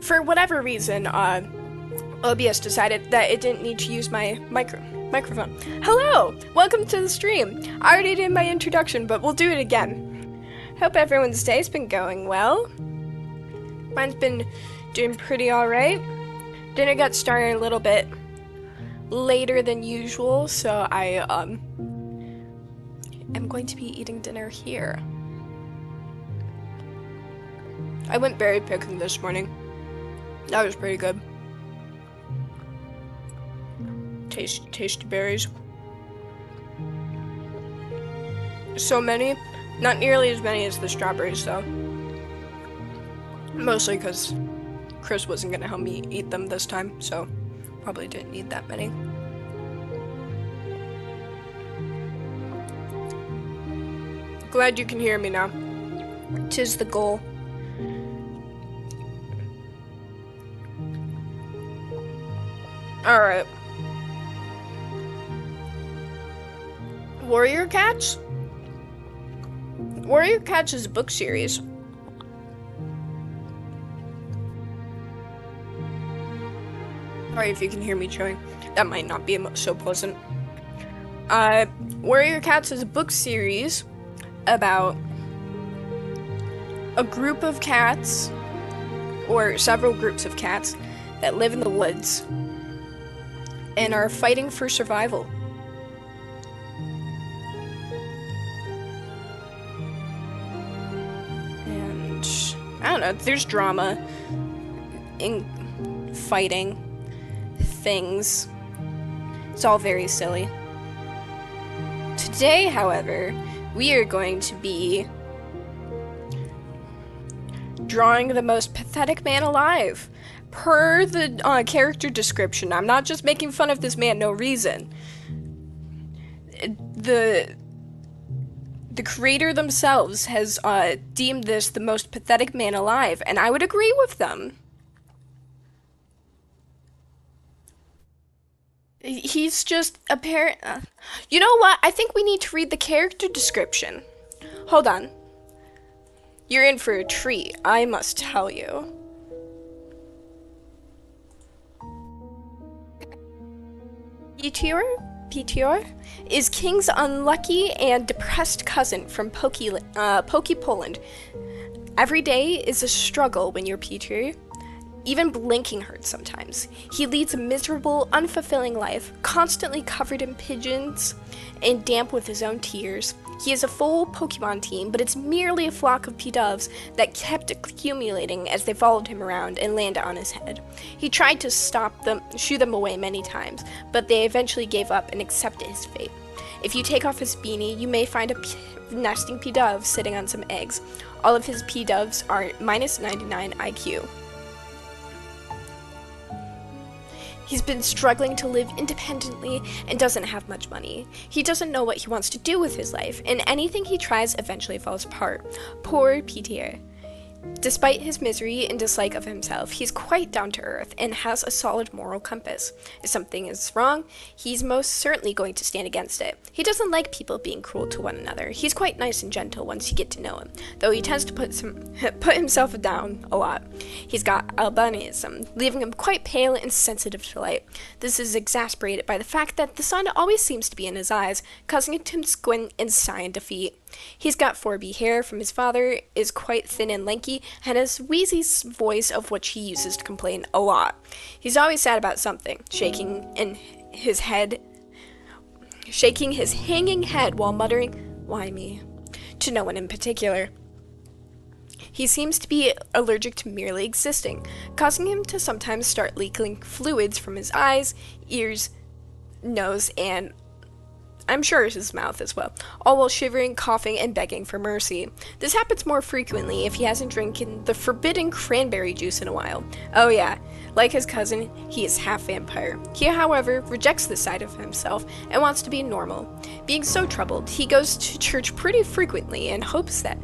for whatever reason, OBS decided that it didn't need to use my microphone. Hello! Welcome to the stream. I already did my introduction, but we'll do it again. Hope everyone's day's been going well. Mine's been doing pretty alright. Dinner got started a little bit later than usual, so I am going to be eating dinner here. I went berry picking this morning. That was pretty good. Tasty berries. So many. Not nearly as many as the strawberries, though. Mostly because Chris wasn't going to help me eat them this time, so probably didn't need that many. Glad you can hear me now. 'Tis the goal. Alright. Warrior Cats? Warrior Cats is a book series. Sorry if you can hear me chewing. That might not be so pleasant. Warrior Cats is a book series about a group of cats, or several groups of cats, that live in the woods and are fighting for survival. And I don't know, there's drama in fighting things. It's all very silly. Today, however, we are going to be drawing the most pathetic man alive. Per the character description, I'm not just making fun of this man, no reason. The creator themselves has deemed this the most pathetic man alive, and I would agree with them. He's just apparent. You know what? I think we need to read the character description. Hold on. You're in for a treat, I must tell you. Piotr is King's unlucky and depressed cousin from Poki Poland. Every day is a struggle when you're Piotr. Even blinking hurts sometimes. He leads a miserable, unfulfilling life, constantly covered in pigeons and damp with his own tears. He has a full Pokemon team, but it's merely a flock of P-Doves that kept accumulating as they followed him around and landed on his head. He tried to stop them, shoo them away many times, but they eventually gave up and accepted his fate. If you take off his beanie, you may find a nesting P-Dove sitting on some eggs. All of his P-Doves are minus 99 IQ. He's been struggling to live independently and doesn't have much money. He doesn't know what he wants to do with his life, and anything he tries eventually falls apart. Poor Piotr. Despite his misery and dislike of himself, he's quite down to earth and has a solid moral compass. If something is wrong, he's most certainly going to stand against it. He doesn't like people being cruel to one another. He's quite nice and gentle once you get to know him, though he tends to put himself down a lot. He's got albinism, leaving him quite pale and sensitive to light. This is exasperated by the fact that the sun always seems to be in his eyes, causing him to squint and sigh in defeat. He's got 4B hair from his father, is quite thin and lanky, and has Wheezy's voice, of which he uses to complain a lot. He's always sad about something, shaking his hanging head while muttering, "Why me?" to no one in particular. He seems to be allergic to merely existing, causing him to sometimes start leaking fluids from his eyes, ears, nose, and I'm sure his mouth as well, all while shivering, coughing, and begging for mercy. This happens more frequently if he hasn't drinking the forbidden cranberry juice in a while. Oh yeah, like his cousin, he is half vampire. He, however, rejects this side of himself and wants to be normal. Being so troubled, he goes to church pretty frequently and hopes that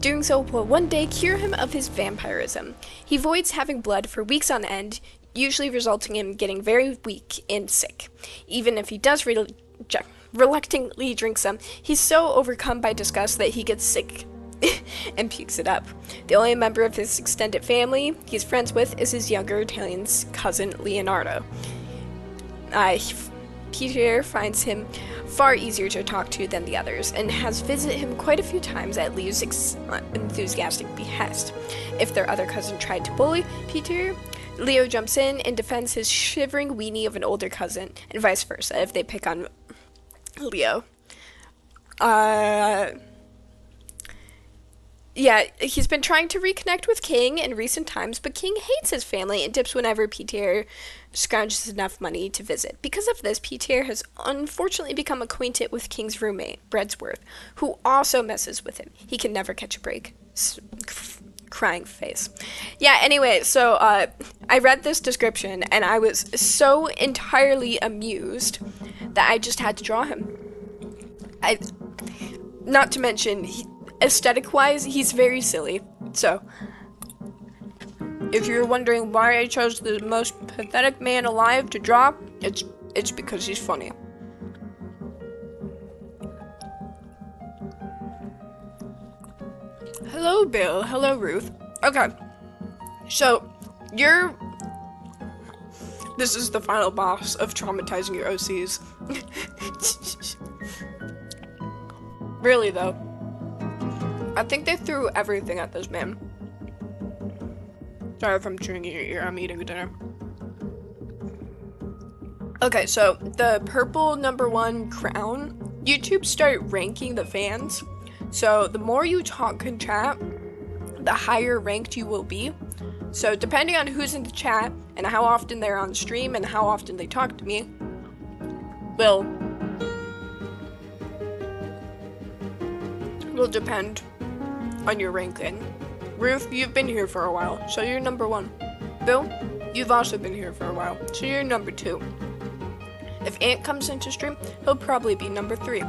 doing so will one day cure him of his vampirism. He avoids having blood for weeks on end, usually resulting in him getting very weak and sick. Even if he does reluctantly drink some, he's so overcome by disgust that he gets sick and pukes it up. The only member of his extended family he's friends with is his younger Italian cousin, Leonardo. Peter finds him far easier to talk to than the others, and has visited him quite a few times at Leo's enthusiastic behest. If their other cousin tried to bully Peter, Leo jumps in and defends his shivering weenie of an older cousin, and vice versa if they pick on Leo. Yeah, he's been trying to reconnect with King in recent times, but King hates his family and dips whenever Peter scrounges enough money to visit. Because of this, Peter has unfortunately become acquainted with King's roommate, Bredsworth, who also messes with him. He can never catch a break. Crying face. Yeah, anyway, so I read this description, and I was so entirely amused that I just had to draw him. Not to mention, aesthetic-wise, he's very silly. So, if you're wondering why I chose the most pathetic man alive to draw, it's because he's funny. Hello, Bill. Hello, Ruth. Okay. So, this is the final boss of traumatizing your OCs. Really, though. I think they threw everything at this man. Sorry if I'm chewing in your ear, I'm eating dinner. Okay, so the purple #1 crown, YouTube started ranking the fans. So the more you talk in chat, the higher ranked you will be. So depending on who's in the chat and how often they're on stream and how often they talk to me, will depend on your ranking. Ruth, you've been here for a while, so you're #1. Bill, you've also been here for a while, so you're #2. If Ant comes into stream, he'll probably be #3.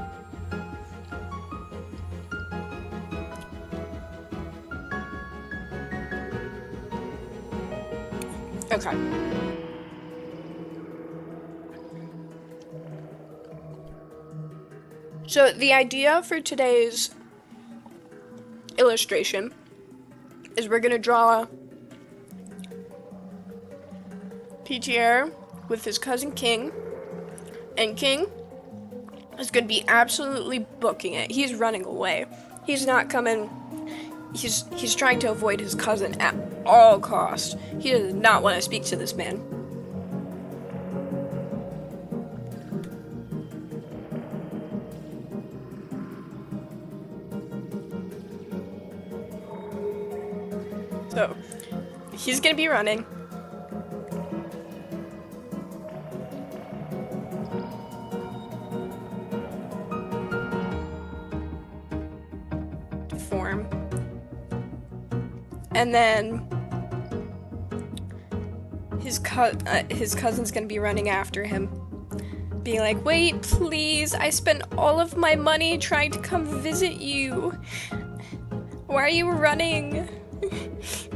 Okay. So the idea for today's illustration is we're gonna draw Peter with his cousin King, and King is gonna be absolutely booking it. He's running away. He's not coming. He's trying to avoid his cousin at all costs. He does not want to speak to this man. So, he's gonna be running. To form. And then his cousin's gonna be running after him, being like, "Wait, please, I spent all of my money trying to come visit you. Why are you running?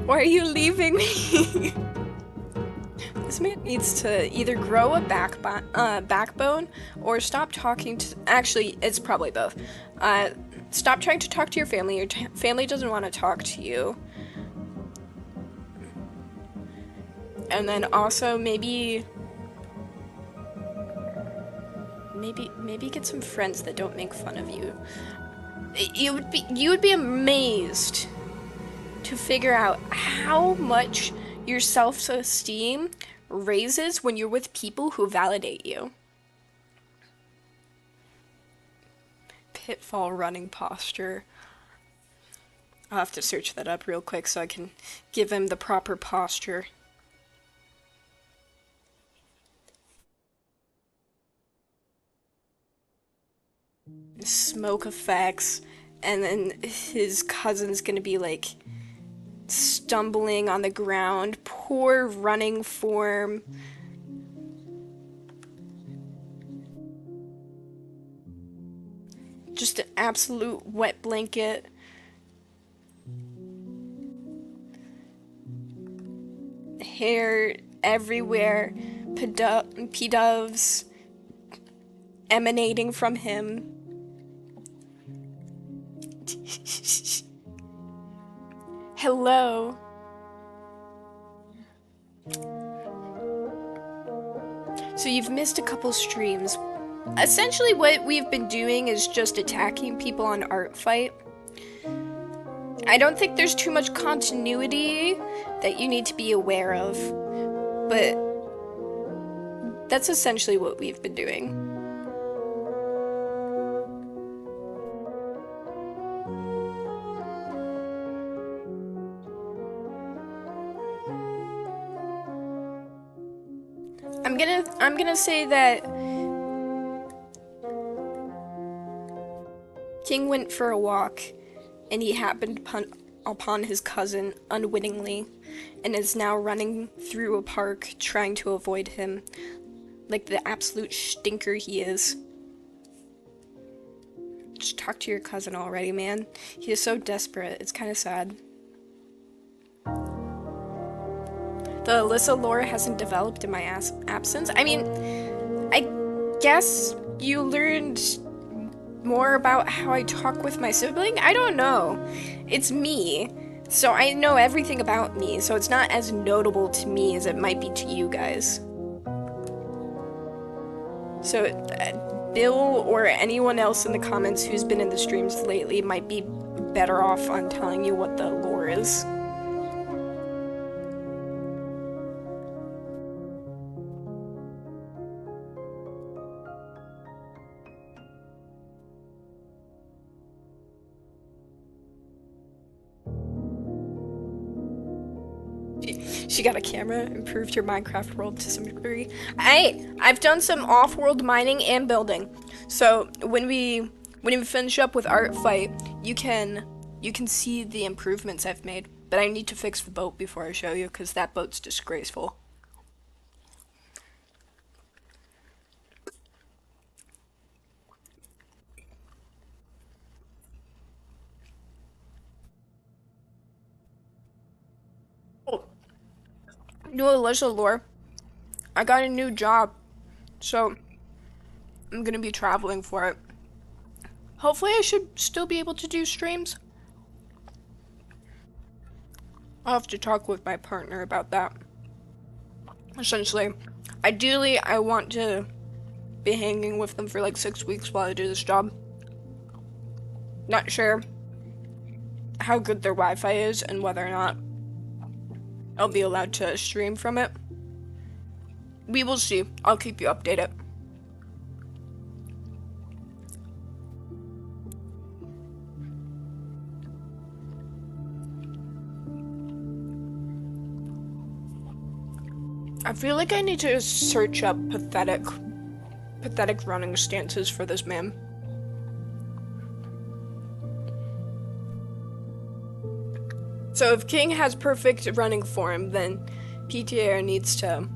Why are you leaving me?" This man needs to either grow a backbone or stop talking to... Actually, it's probably both. Stop trying to talk to your family. Your family doesn't want to talk to you. And then also maybe get some friends that don't make fun of you. You would be amazed to figure out how much your self-esteem raises when you're with people who validate you. Pitfall running posture. I'll have to search that up real quick so I can give him the proper posture. Smoke effects, and then his cousin's gonna be like stumbling on the ground. Poor running form. Just an absolute wet blanket. Hair everywhere. P-doves emanating from him. Hello. So you've missed a couple streams. Essentially what we've been doing is just attacking people on Artfight. I don't think there's too much continuity that you need to be aware of, but that's essentially what we've been doing. I'm gonna say that King went for a walk and he happened upon his cousin unwittingly and is now running through a park trying to avoid him like the absolute stinker he is. Just talk to your cousin already, man. He is so desperate. It's kind of sad. The Alyssa lore hasn't developed in my absence. I mean, I guess you learned more about how I talk with my sibling? I don't know. It's me, so I know everything about me, so it's not as notable to me as it might be to you guys. So, Bill or anyone else in the comments who's been in the streams lately might be better off on telling you what the lore is. She got a camera, improved her Minecraft world to some degree. I've done some off-world mining and building. So when we finish up with Artfight, you can see the improvements I've made. But I need to fix the boat before I show you, because that boat's disgraceful. New Alyssa lore. I got a new job, so I'm gonna be traveling for it. Hopefully I should still be able to do streams. I'll have to talk with my partner about that. Essentially, ideally I want to be hanging with them for like 6 weeks while I do this job. Not sure how good their Wi-Fi is and whether or not I'll be allowed to stream from it. We will see. I'll keep you updated. I feel like I need to search up pathetic running stances for this man. So if King has perfect running form, then PTR needs to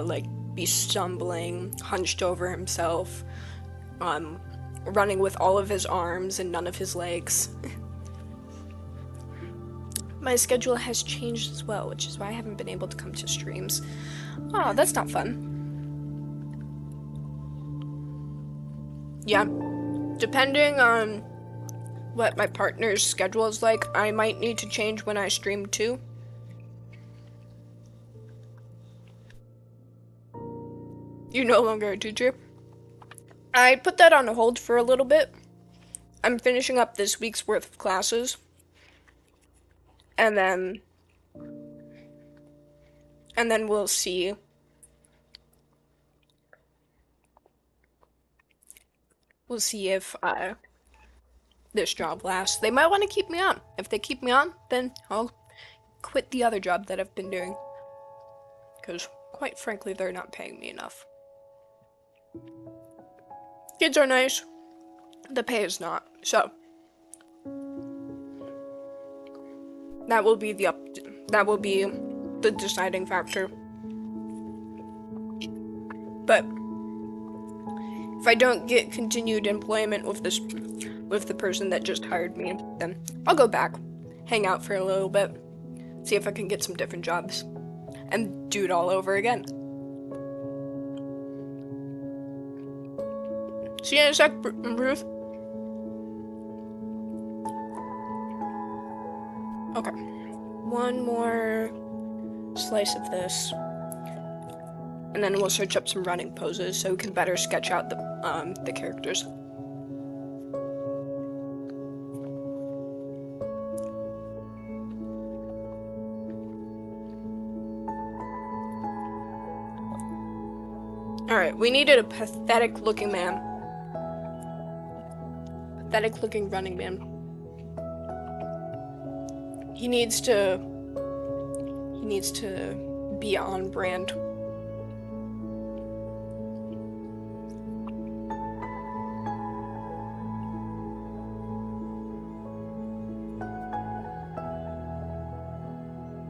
like be stumbling, hunched over himself, running with all of his arms and none of his legs. My schedule has changed as well, which is why I haven't been able to come to streams. Oh, that's not fun. Yeah, depending on what my partner's schedule is like, I might need to change when I stream too. You're no longer a teacher? I put that on hold for a little bit. I'm finishing up this week's worth of classes. And then we'll see. We'll see if this job lasts. They might want to keep me on. If they keep me on, then I'll quit the other job that I've been doing. Because, quite frankly, they're not paying me enough. Kids are nice. The pay is not. So, that will be the deciding factor. But if I don't get continued employment with the person that just hired me, then I'll go back, hang out for a little bit, see if I can get some different jobs, and do it all over again. See you in a sec, Ruth. Okay. One more slice of this. And then we'll search up some running poses so we can better sketch out the characters. Alright, we needed a pathetic looking man. Pathetic looking running man. He needs to be on brand.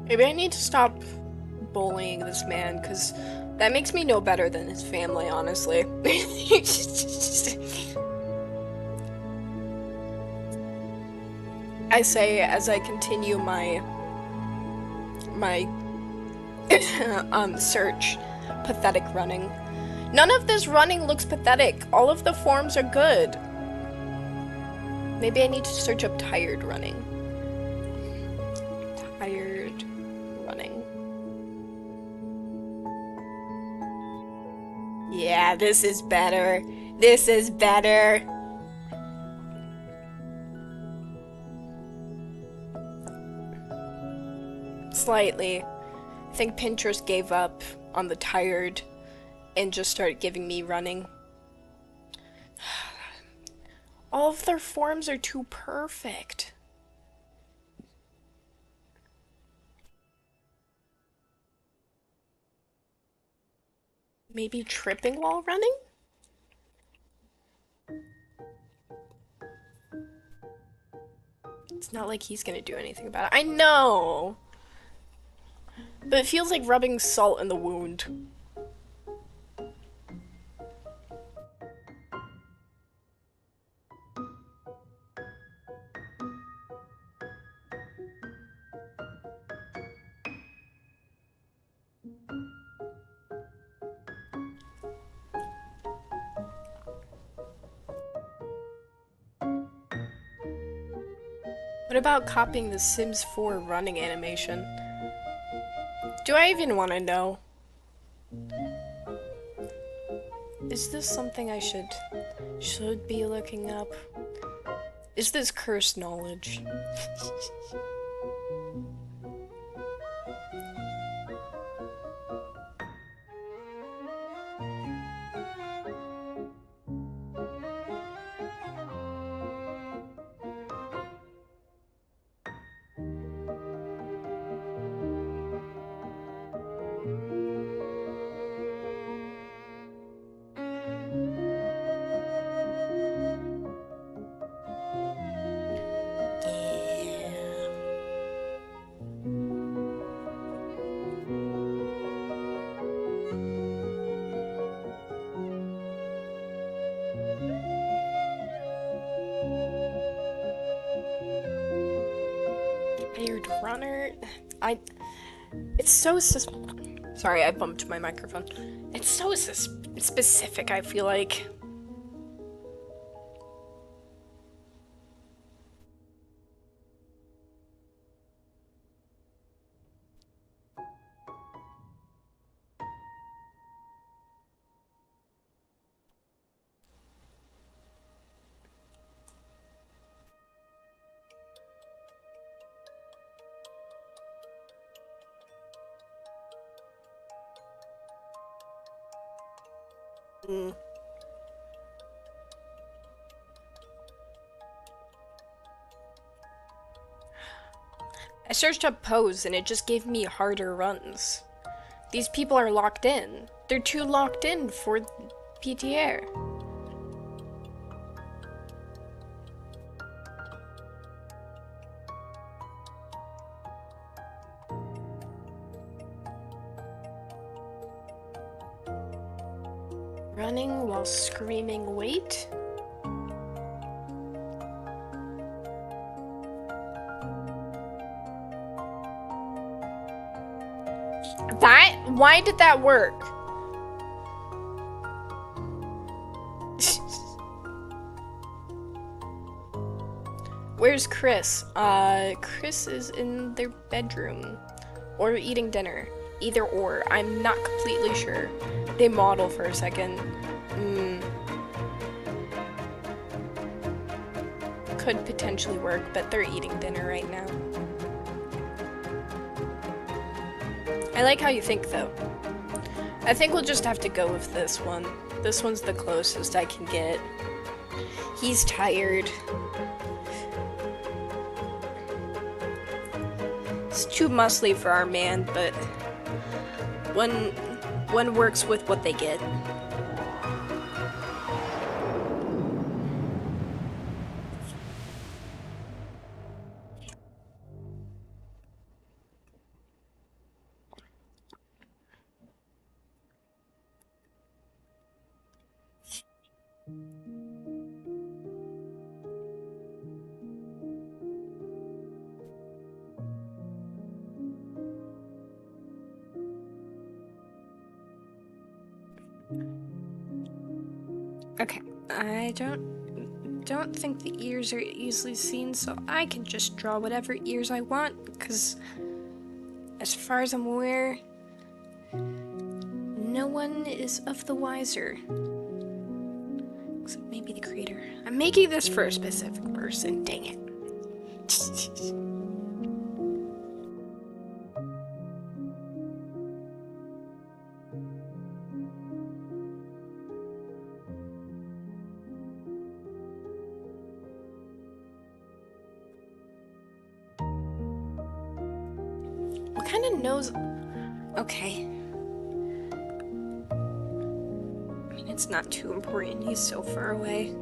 Maybe I need to stop bullying this man, because that makes me no better than his family, honestly. I say as I continue my search. Pathetic running. None of this running looks pathetic. All of the forms are good. Maybe I need to search up tired running. Tired running. Yeah, this is better. This is better. Slightly. I think Pinterest gave up on the tired and just started giving me running. All of their forms are too perfect. Maybe tripping while running? It's not like he's gonna do anything about it. I know! But it feels like rubbing salt in the wound. What about copying the Sims 4 running animation? Do I even want to know? Is this something I should be looking up? Is this cursed knowledge? Runner, it's so sorry, I bumped my microphone. It's so specific, I feel like. I searched up pose and it just gave me harder runs. These people are locked in. They're too locked in for PTR. Running while screaming, wait. Why did that work? Where's Chris? Chris is in their bedroom. Or eating dinner. Either or. I'm not completely sure. They model for a second. Could potentially work, but they're eating dinner right now. I like how you think, though. I think we'll just have to go with this one. This one's the closest I can get. He's tired. It's too muscly for our man, but one works with what they get. Okay, I don't think the ears are easily seen, so I can just draw whatever ears I want, because as far as I'm aware, no one is of the wiser. Except maybe the creator. I'm making this for a specific person, dang it. What kind of nose? Okay. I mean, it's not too important. He's so far away.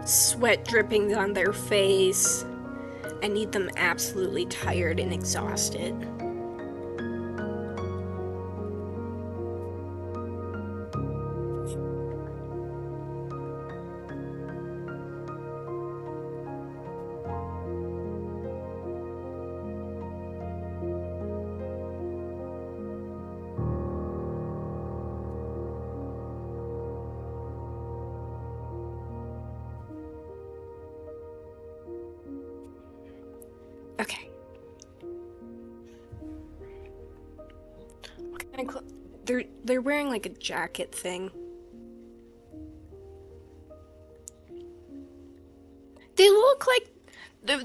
Sweat dripping on their face. I need them absolutely tired and exhausted. Okay. What kind of they're wearing like a jacket thing. They look like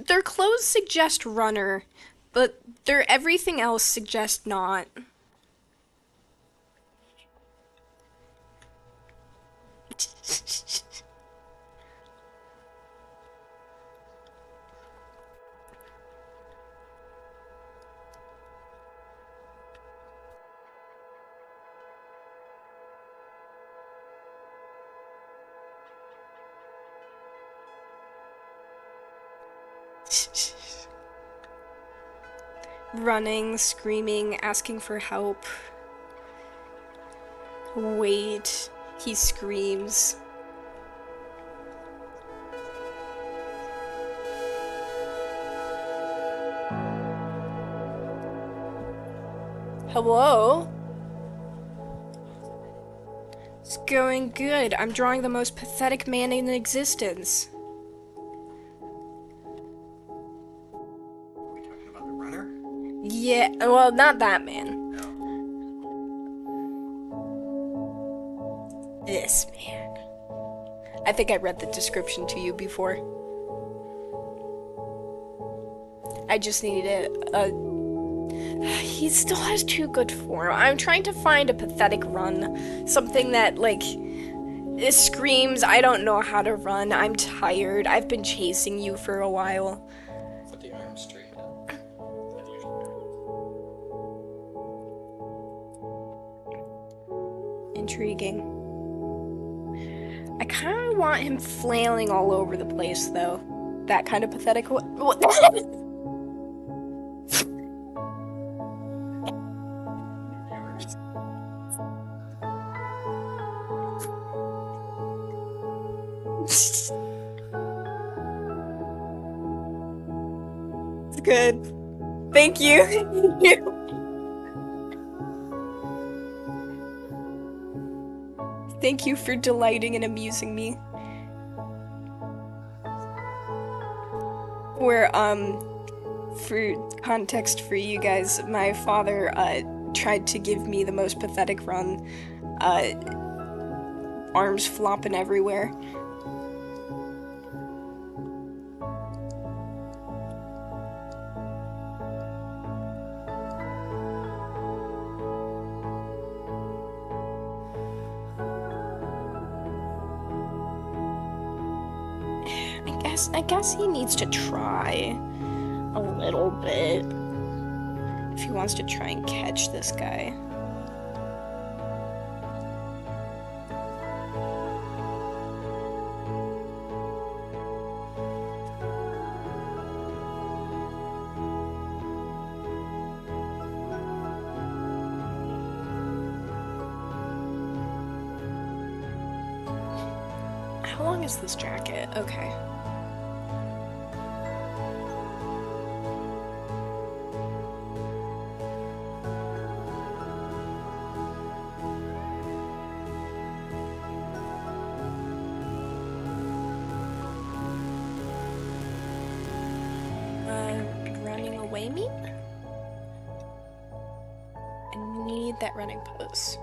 their clothes suggest runner, but their everything else suggests not. Running, screaming, asking for help. Wait, he screams. Hello? It's going good. I'm drawing the most pathetic man in existence. Yeah, well, not that man. No. This man. I think I read the description to you before. I just needed he still has too good form. I'm trying to find a pathetic run. Something that, like, it screams, I don't know how to run. I'm tired. I've been chasing you for a while. Put the arm straight. Intriguing. I kind of want him flailing all over the place, though. That kind of pathetic. good. Thank you. Thank you for delighting and amusing me. For context for you guys, my father, tried to give me the most pathetic run, uh, arms flopping everywhere. I guess he needs to try a little bit if he wants to try and catch this guy. How long is this jacket? Okay. Running away meat? I need that running pose.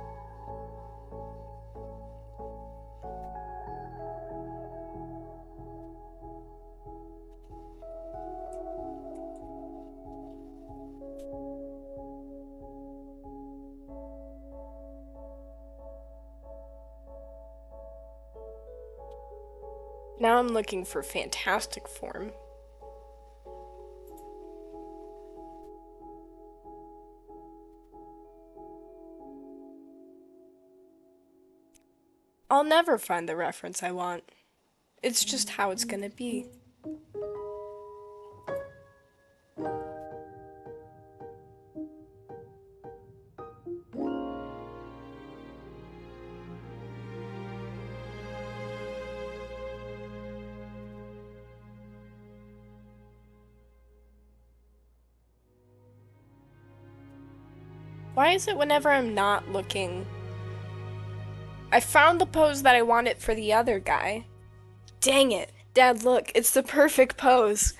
Now I'm looking for fantastic form. I'll never find the reference I want. It's just how it's gonna be. Why is it whenever I'm not looking? I found the pose that I wanted for the other guy. Dang it. Dad, look, it's the perfect pose.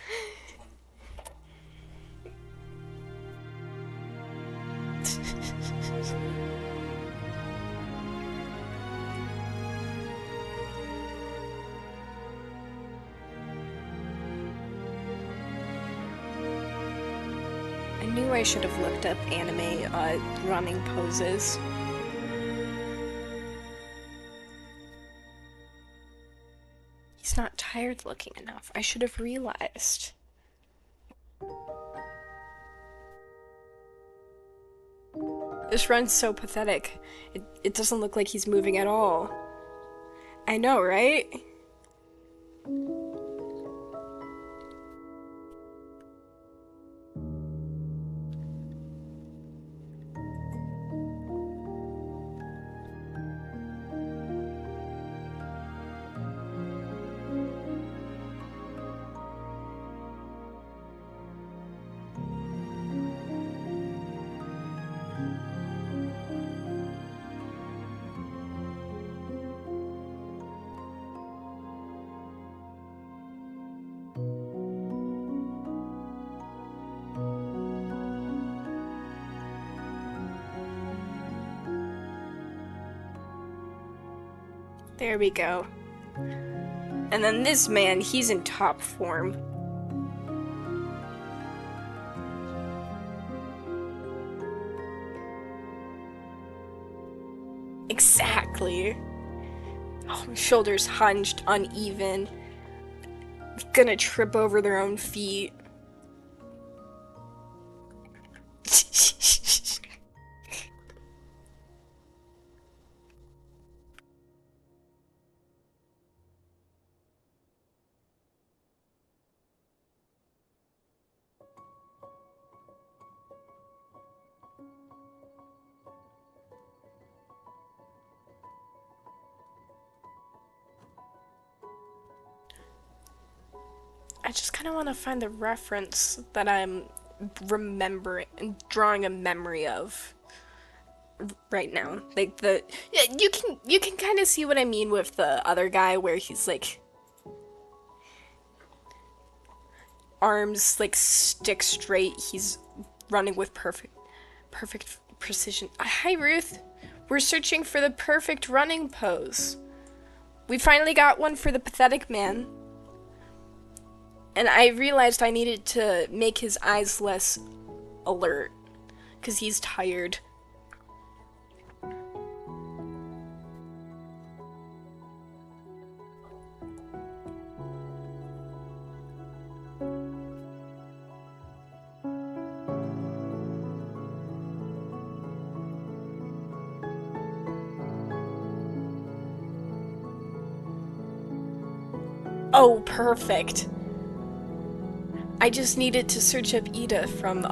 I knew I should have looked up anime running poses. He's not tired looking enough. I should have realized. This run's so pathetic. It doesn't look like he's moving at all. I know, right? There we go. And then this man, he's in top form. Exactly. Oh, my shoulders hunched, uneven. Gonna trip over their own feet. I just kind of want to find the reference that I'm remembering and drawing a memory of right now. Like the yeah, you can kind of see what I mean with the other guy where he's like arms like stick straight. He's running with perfect precision. Hi Ruth. We're searching for the perfect running pose. We finally got one for the pathetic man. And I realized I needed to make his eyes less alert because he's tired. Oh, perfect. I just needed to search up Ida from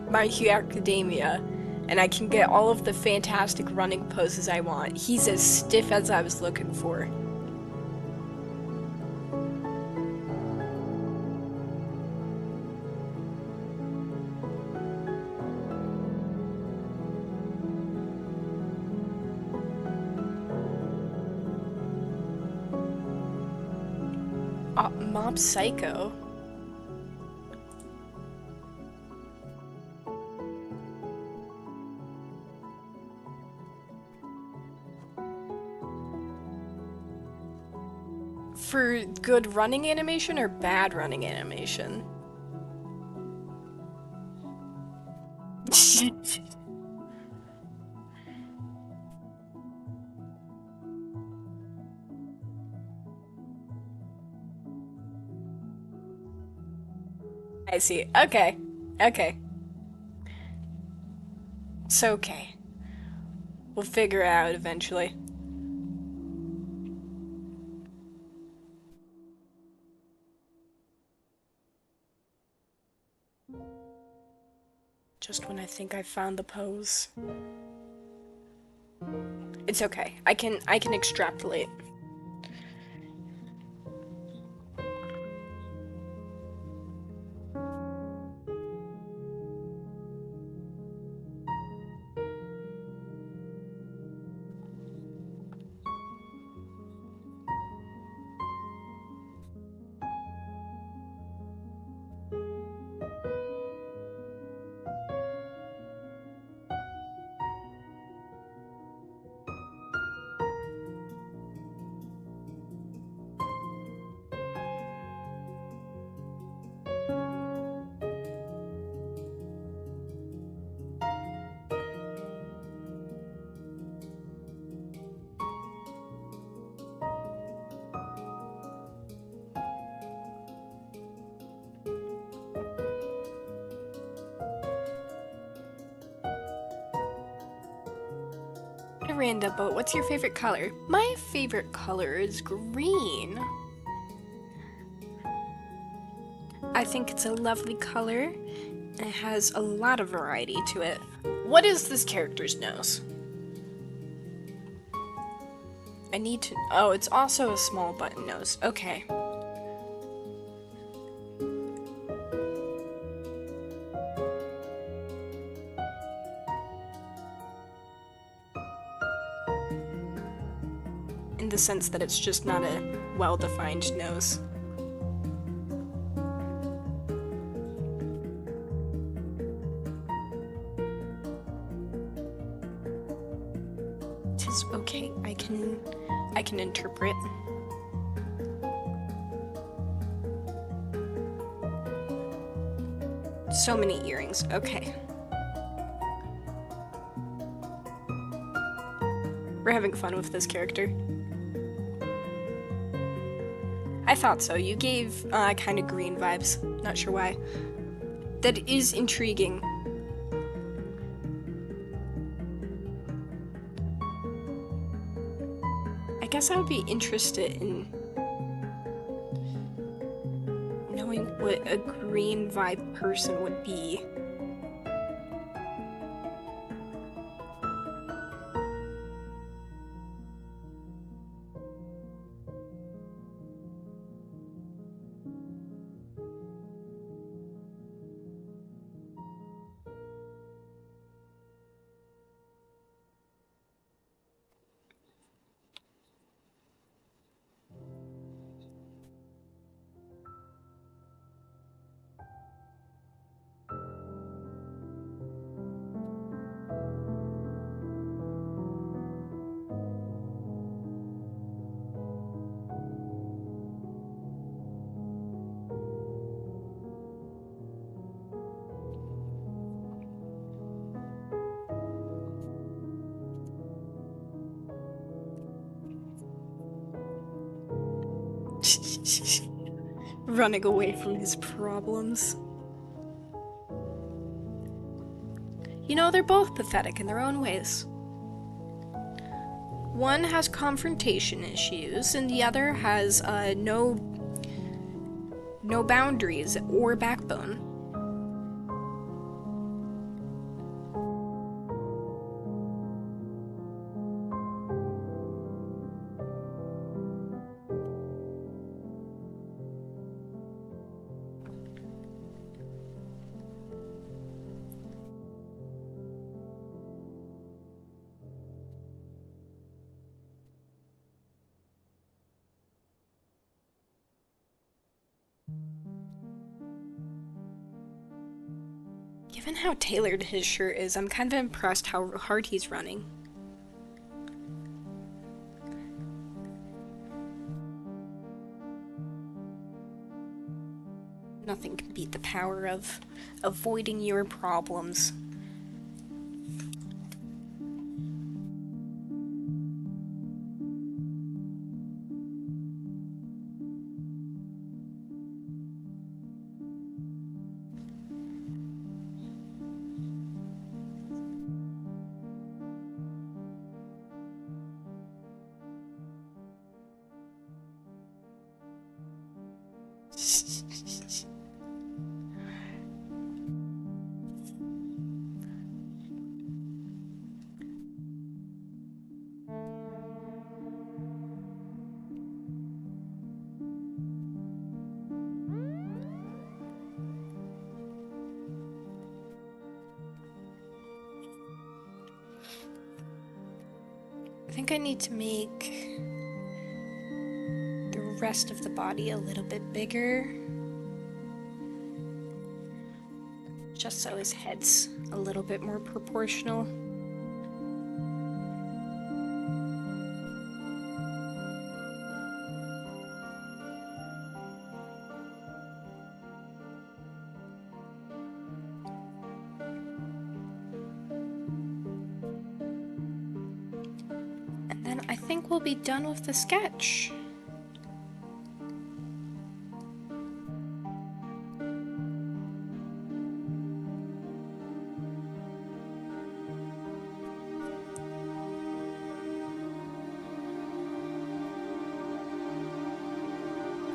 My Hero Academia, and I can get all of the fantastic running poses I want. He's as stiff as I was looking for. Mob Psycho? For good running animation or bad running animation? I see. Okay. Okay. It's okay. We'll figure it out eventually. Just when I think I found the pose. It's okay. I can extrapolate. Miranda, but what's your favorite color? My favorite color is green. I think it's a lovely color, and it has a lot of variety to it. What is this character's nose? I need to... Oh, it's also a small button nose. Okay. In the sense that it's just not a well-defined nose. Tis okay. I can interpret. So many earrings. Okay. We're having fun with this character. I thought so. You gave kind of green vibes. Not sure why. That is intriguing. I guess I would be interested in knowing what a green vibe person would be. Running away from his problems. You know, they're both pathetic in their own ways. One has confrontation issues, and the other has no boundaries or backbone. Given how tailored his shirt is, I'm kind of impressed how hard he's running. Nothing can beat the power of avoiding your problems. I think I need to make the rest of the body a little bit bigger. Just so his head's a little bit more proportional. And then I think we'll be done with the sketch.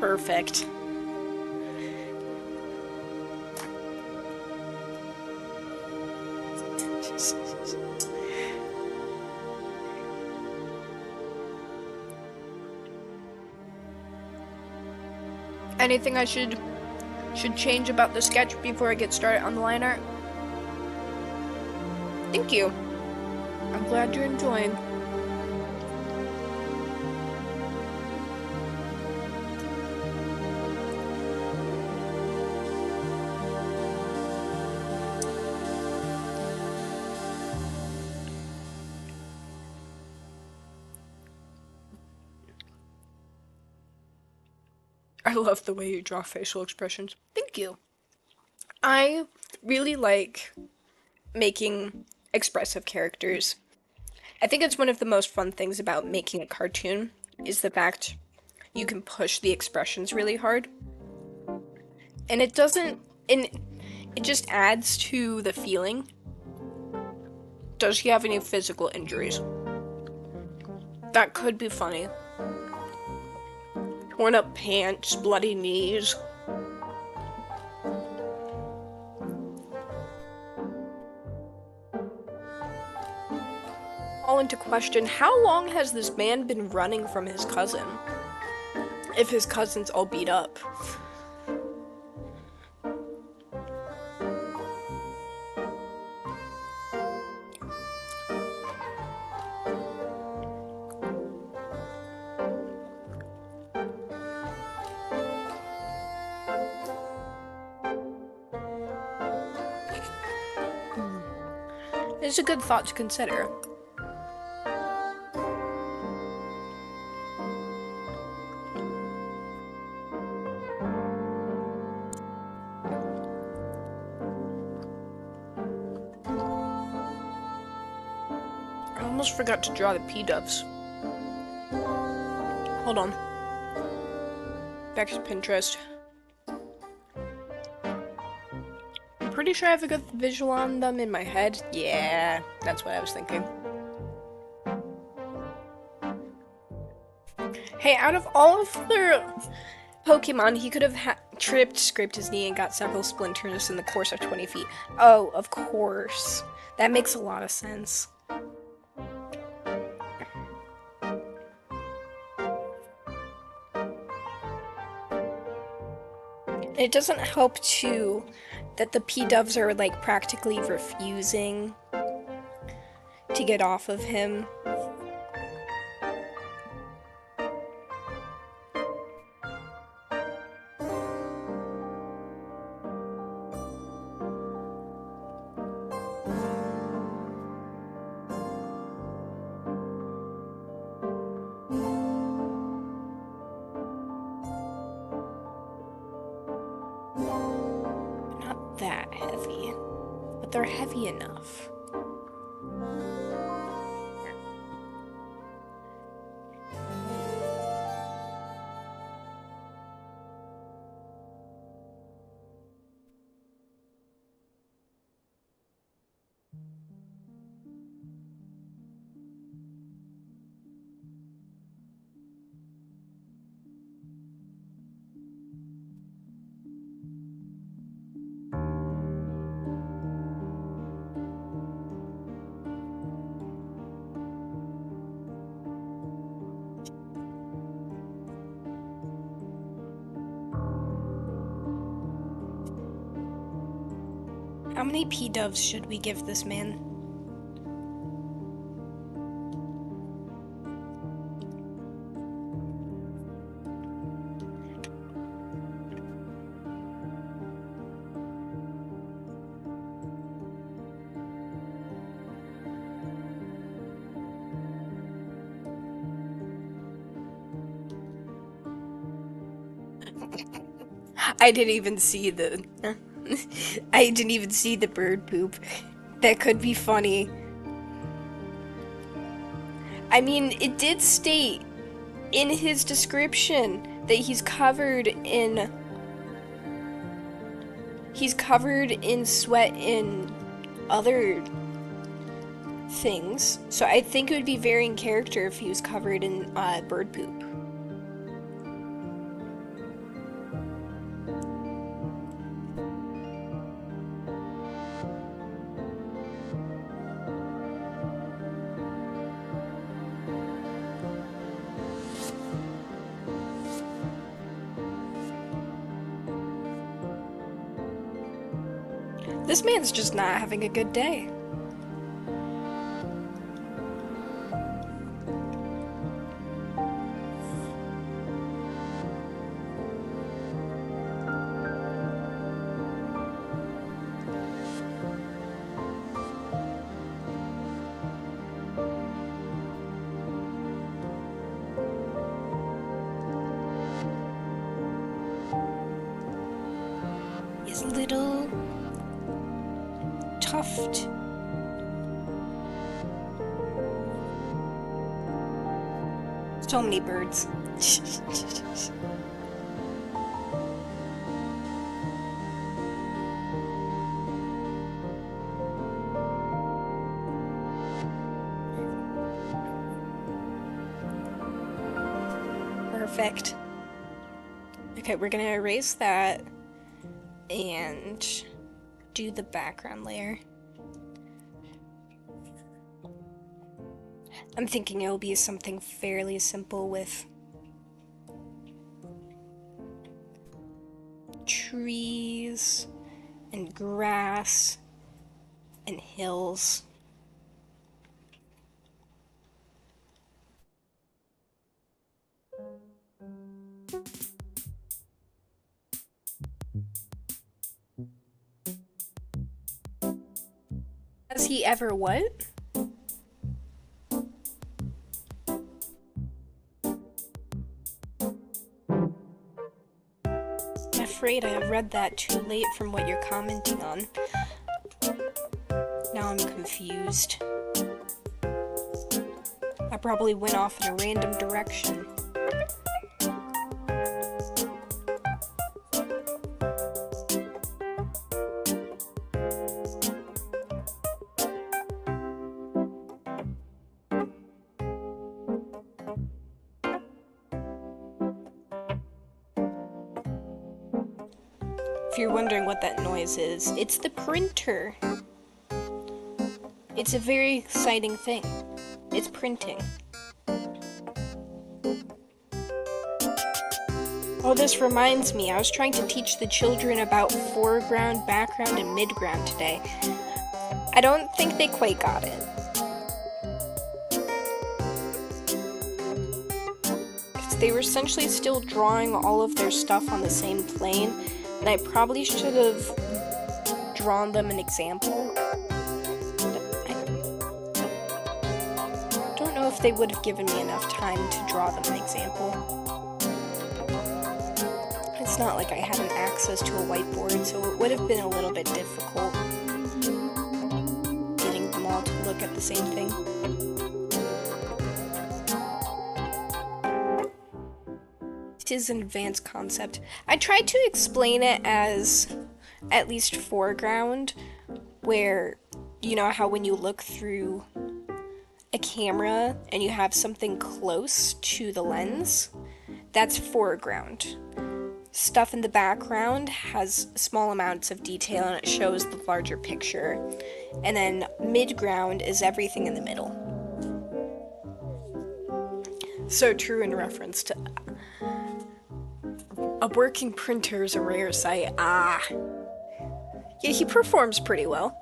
Perfect. Anything I should change about the sketch before I get started on the line art? Thank you. I'm glad you're enjoying. I love the way you draw facial expressions. Thank you. I really like making expressive characters. I think it's one of the most fun things about making a cartoon is the fact you can push the expressions really hard. And it just adds to the feeling. Does he have any physical injuries? That could be funny. Torn up pants, bloody knees. Call into question, how long has this man been running from his cousin? If his cousin's all beat up. It's a good thought to consider. I almost forgot to draw the P-dubs. Hold on. back to Pinterest. I'm pretty sure I have a good visual on them in my head. Yeah, that's what I was thinking. Hey, out of all of the Pokemon, he could have tripped, scraped his knee, and got several splinters in the course of 20 feet. Oh, of course. That makes a lot of sense. It doesn't help, too, that the P-Doves are, like, practically refusing to get off of him. Not that heavy, but they're heavy enough. How many P-Doves should we give this man? I didn't even see the... I didn't even see the bird poop. That could be funny. I mean, it did state in his description that he's covered in sweat and other things. So I think it would be very in character if he was covered in bird poop. This man's just not having a good day. His little tuft. So many birds. Perfect. Okay, we're gonna erase that and do the background layer. I'm thinking it'll be something fairly simple with trees and grass and hills. Has he ever what? I'm afraid I have read that too late from what you're commenting on. Now I'm confused. I probably went off in a random direction. If you're wondering what that noise is, it's the printer. It's a very exciting thing. It's printing. Oh, this reminds me, I was trying to teach the children about foreground, background, and midground today. I don't think they quite got it. Because they were essentially still drawing all of their stuff on the same plane, and I probably should have drawn them an example. I don't know if they would have given me enough time to draw them an example. It's not like I had an access to a whiteboard, so it would have been a little bit difficult getting them all to look at the same thing. It is an advanced concept. I tried to explain it as at least foreground, where, you know how when you look through a camera and you have something close to the lens, that's foreground. Stuff in the background has small amounts of detail and it shows the larger picture. And then midground is everything in the middle. So true in reference to a working printer is a rare sight. Yeah, he performs pretty well.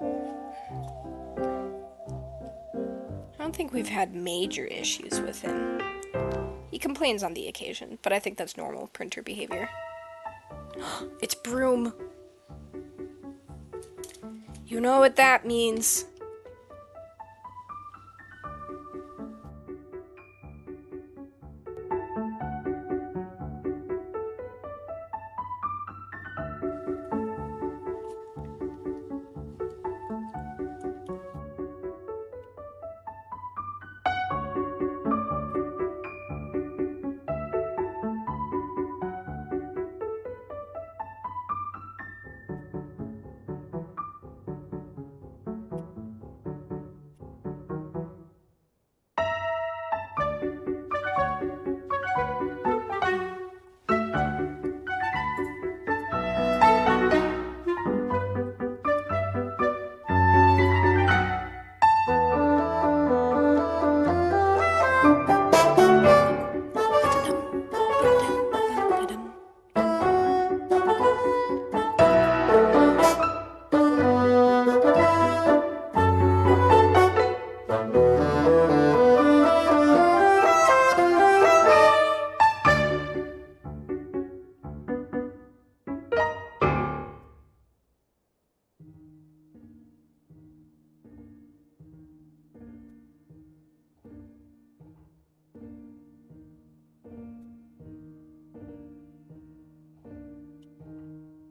I don't think we've had major issues with him. He complains on the occasion, but I think that's normal printer behavior. It's broom. You know what that means.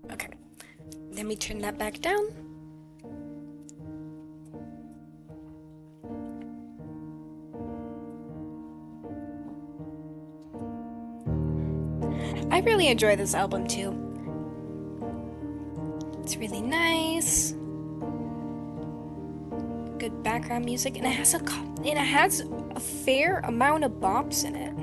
Okay, let me turn that back down. I really enjoy this album too. It's really nice. Good background music, and it has a fair amount of bops in it.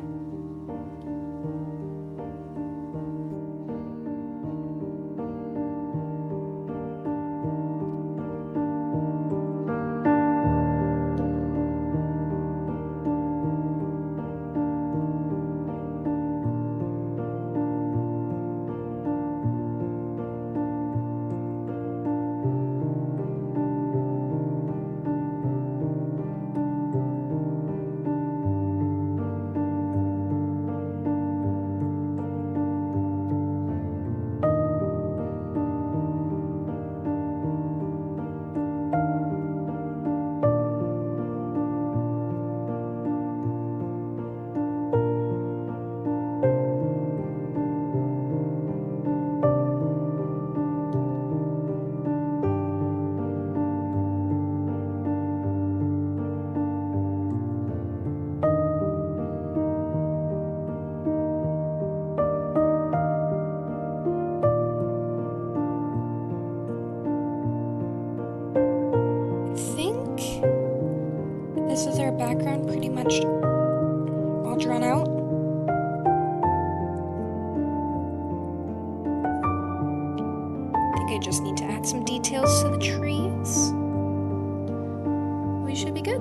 This is our background pretty much all drawn out. think I just need to add some details to the trees. We should be good.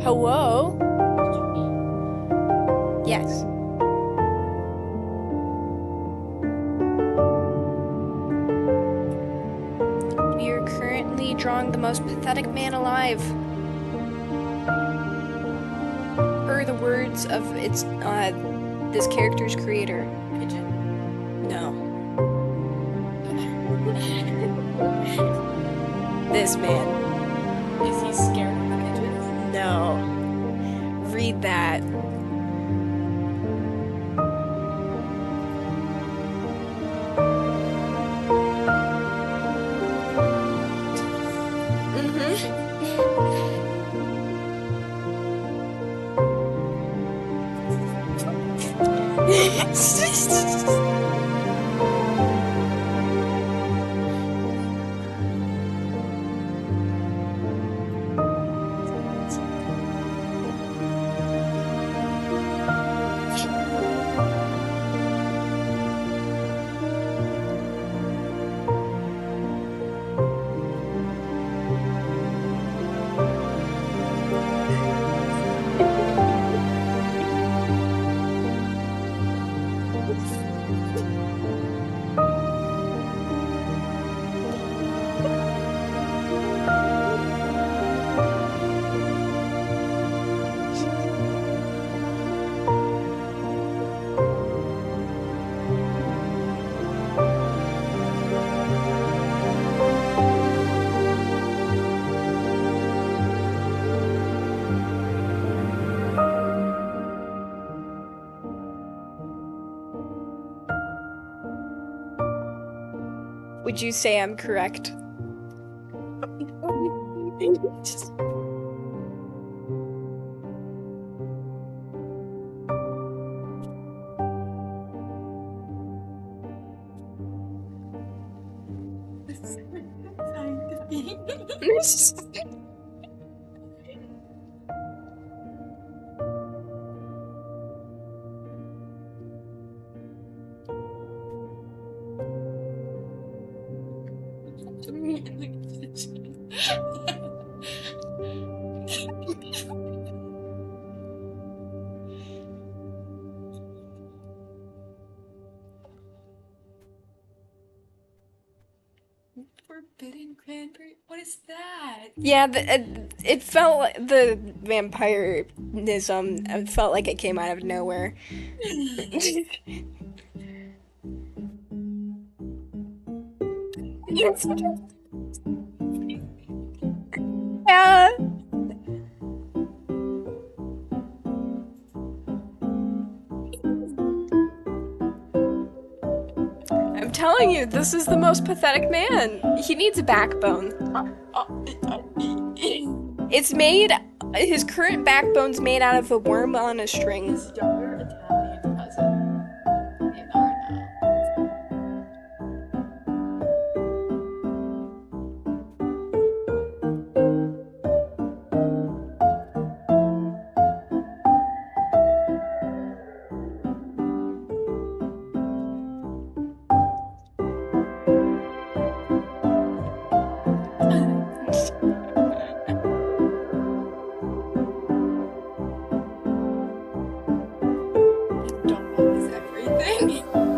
Hello? Yes. We are currently drawing the most pathetic man alive. Per the words of this character's creator. Pigeon. No. This man. Is he scared of the pigeons? No. Read that. Would you say I'm correct? Forbidden cranberry? What is that? Yeah, it felt like the vampirism. It felt like it came out of nowhere. Yeah. I'm telling you, this is the most pathetic man. He needs a backbone. It's made. His current backbone's made out of a worm on a string. His younger Italian cousin in Arna.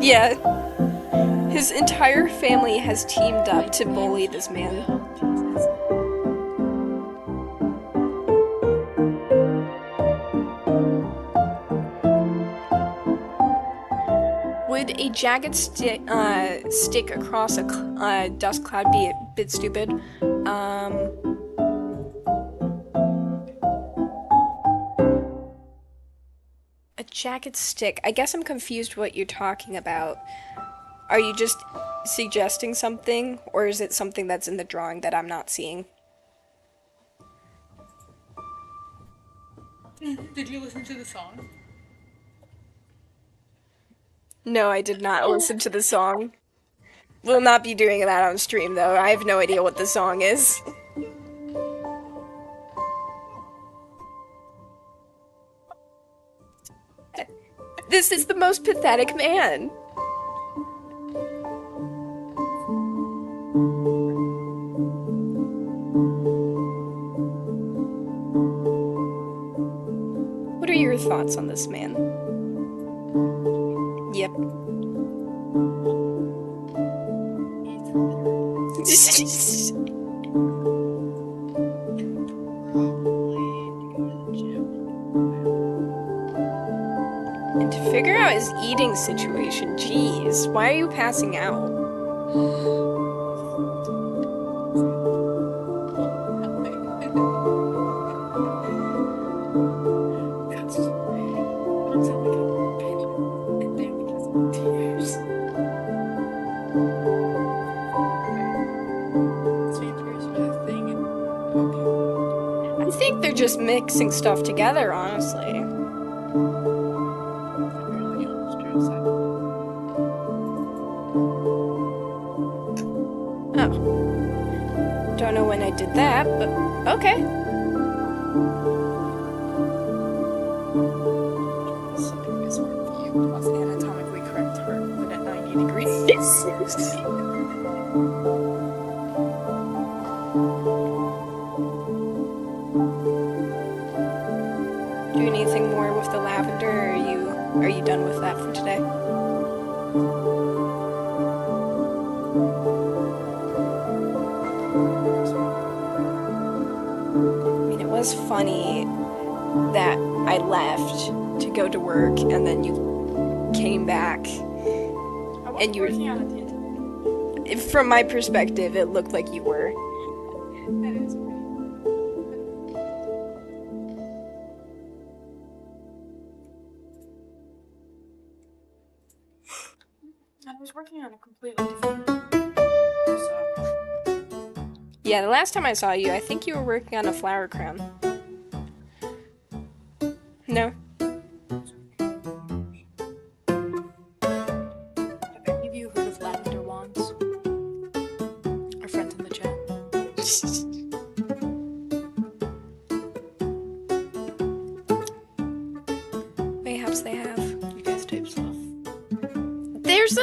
Yeah. His entire family has teamed up to bully this man. Would a jagged stick across a dust cloud be a bit stupid? A jagged stick. I guess I'm confused what you're talking about. Are you just suggesting something, or is it something that's in the drawing that I'm not seeing? Did you listen to the song? No, I did not listen to the song. We'll not be doing that on stream, though. I have no idea what the song is. This is the most pathetic man. What are your thoughts on this man? Yep. And to figure out his eating situation, jeez, why are you passing out? I think they're just mixing stuff together, honestly. Oh. Don't know when I did that, but okay. Was anatomically correct heart but at 90 degrees. Do anything more with the lavender, or are you done with that for today? I mean, it was funny that I left to go to work and then you came back and you working on a tangent. From my perspective, it looked like you were. That is great. I was working on a completely different. Yeah, the last time I saw you, I think you were working on a flower crown. No? Have any of you heard of lavender wands? Our friends in the chat. Mayhaps they have. You guys type stuff. There's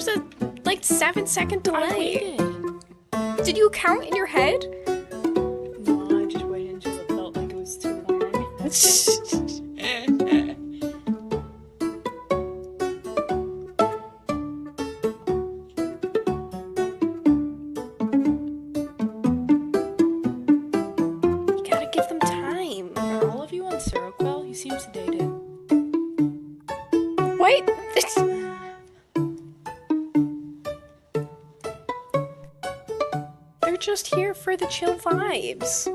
a like 7-second delay. Did you count in your head? No, I just waited until it felt like it was too long. You gotta give them time. Are all of you on Seroquel? He seems sedated. Wait. They're just here for the chill vibes.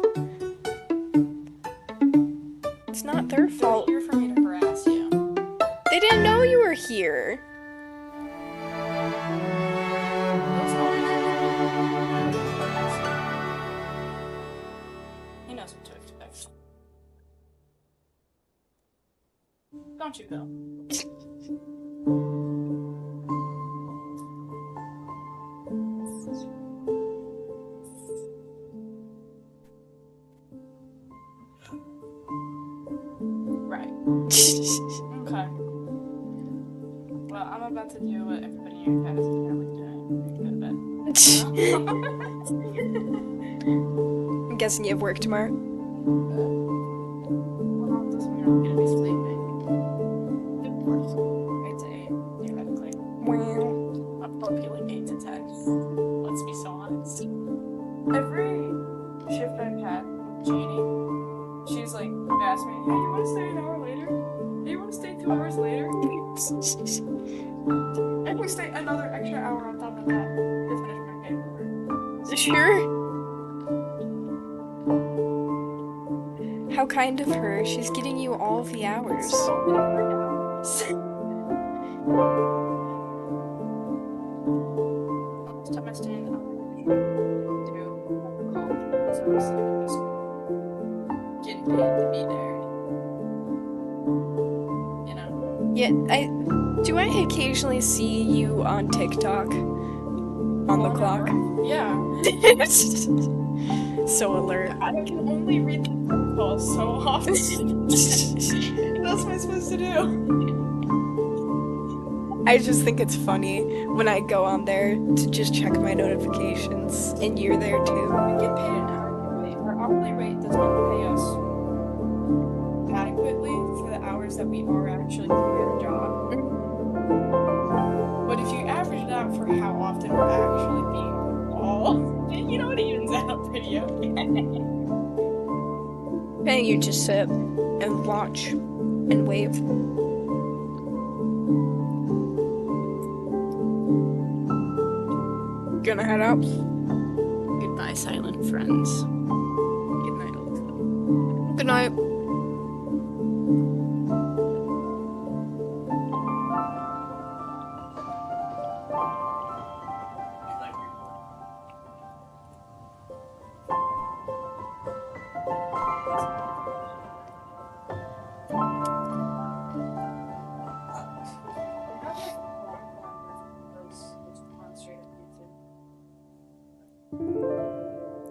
It's not their fault. Here for me to harass you. They didn't know you were here. That's always he knows what to expect. Don't you, Bill? Right. Okay. Well, I'm about to do what everybody in your chat is apparently doing. Go to bed. I'm guessing you have work tomorrow. Well, this one I'm gonna be sleeping. Of course. 8 to 8, theoretically. Wow. I'm probably like 8 to 10. Let's be so honest. Every shift I've had with Janie, she's like asked me, hey, you want to stay an hour later? Do you want to stay 2 hours later? And we stay another extra hour on top of that to finish my paperwork. Sure. How kind of her. She's getting you all of the hours. So many hours. Last time I stayed in the to call, so I was just getting paid to be there. You know? Yeah, I occasionally see you on TikTok on the clock. Yeah. So alert. I can only read the calls so often. What else am I supposed to do? I just think it's funny when I go on there to just check my notifications, and you're there too. We get paid an hourly rate. Our hourly rate does not pay us adequately for the hours that we are actually doing our job. But if you average it out for how often we're actually being called, you know, it evens out pretty okay. And you just sit and watch and wave. Gonna head out. Goodbye, silent friends. Good night, Elizabeth. Good night.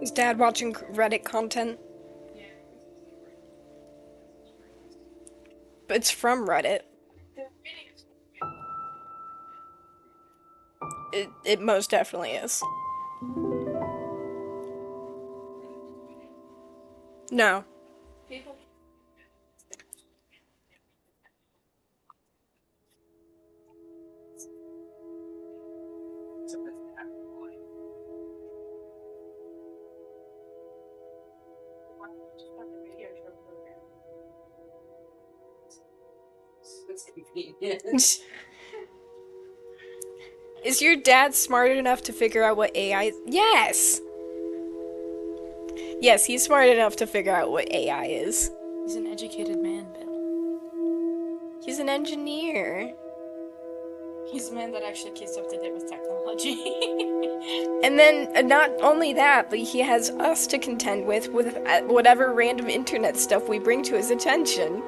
Is Dad watching Reddit content? Yeah. But it's from Reddit. It most definitely is. No. People. It's convenient. Is your dad smart enough to figure out what AI is? Yes! Yes, he's smart enough to figure out what AI is. He's an educated man, Bill. He's an engineer. He's a man that actually keeps up to date with technology. And then, not only that, but he has us to contend with whatever random internet stuff we bring to his attention.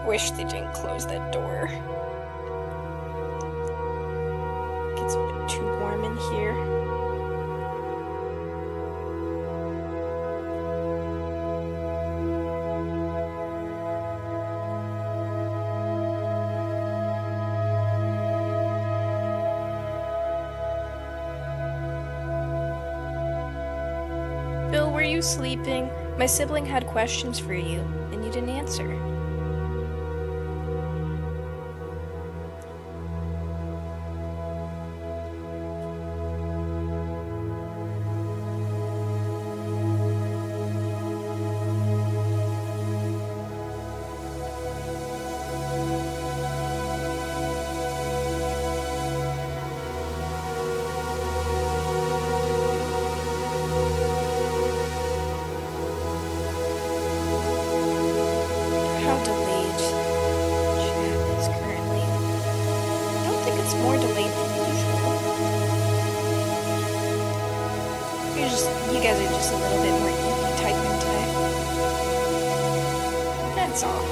Wish they didn't close that door. Gets a bit too warm in here. Bill, were you sleeping? My sibling had questions for you, and you didn't answer. How delayed chat is currently. I don't think it's more delayed than usual. You guys are just a little bit more easy typing today. That's all.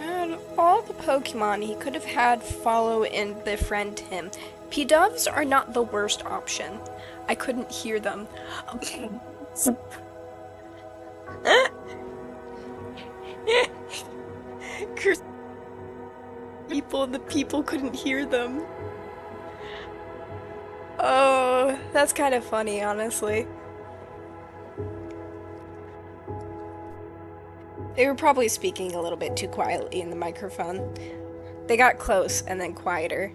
Out of all the Pokemon he could have had follow and befriend him, P-Doves are not the worst option. I couldn't hear them. The people couldn't hear them. Oh, that's kind of funny, honestly. They were probably speaking a little bit too quietly in the microphone. They got close and then quieter.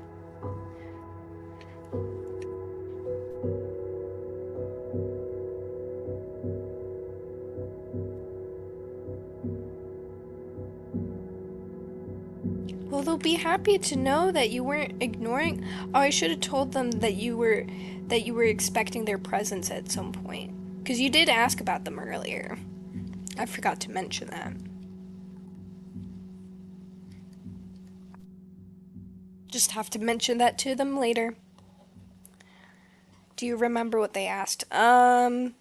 Well, they'll be happy to know that you weren't ignoring. Oh, I should have told them that you were expecting their presence at some point. Because you did ask about them earlier. I forgot to mention that. Just have to mention that to them later. Do you remember what they asked? Honestly,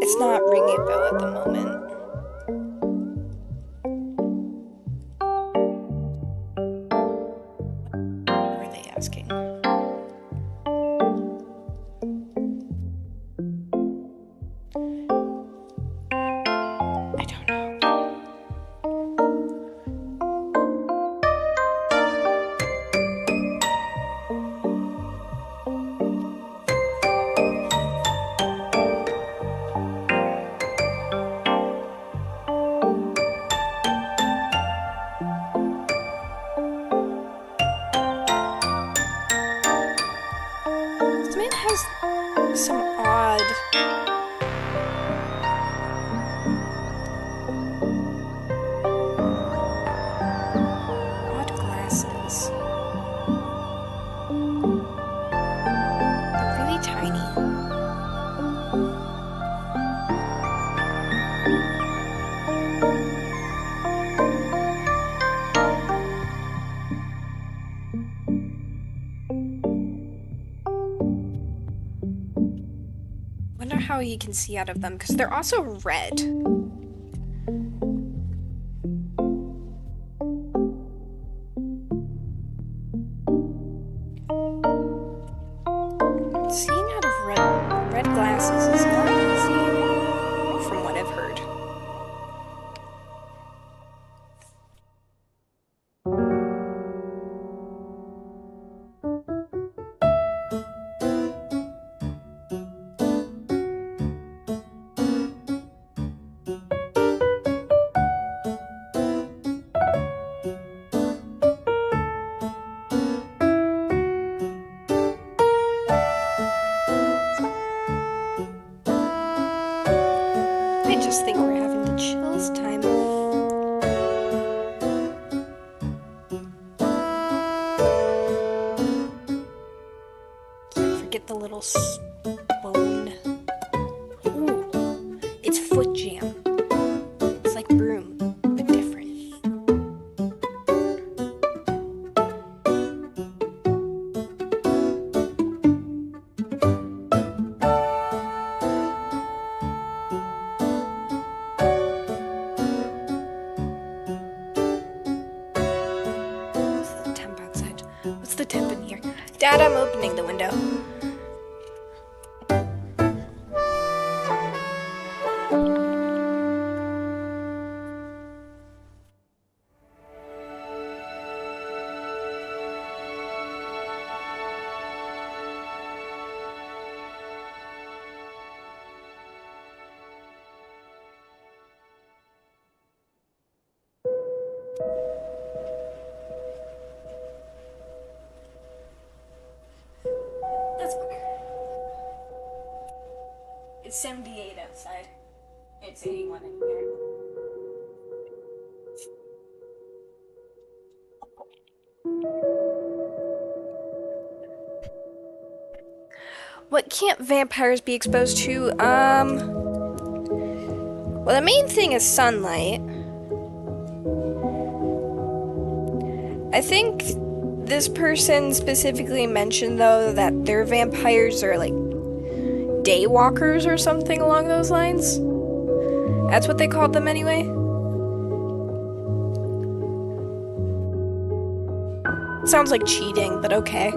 it's not ringing a bell at the moment. What were they asking? I don't know. This man has some odd glasses. They're really tiny. Wonder how he can see out of them, because they're also red. Seeing out of red glasses is not easy, from what I've heard. I just think we're having the chillest time. Can't forget the little spoon. Ooh, it's foot jam. It's like broom, but different. What's the temp in here? Dad, I'm opening the window. That's better. It's 78 outside. It's 81 in here. What can't vampires be exposed to? Well, the main thing is sunlight. I think this person specifically mentioned, though, that their vampires are like daywalkers or something along those lines. That's what they called them anyway. Sounds like cheating, but okay.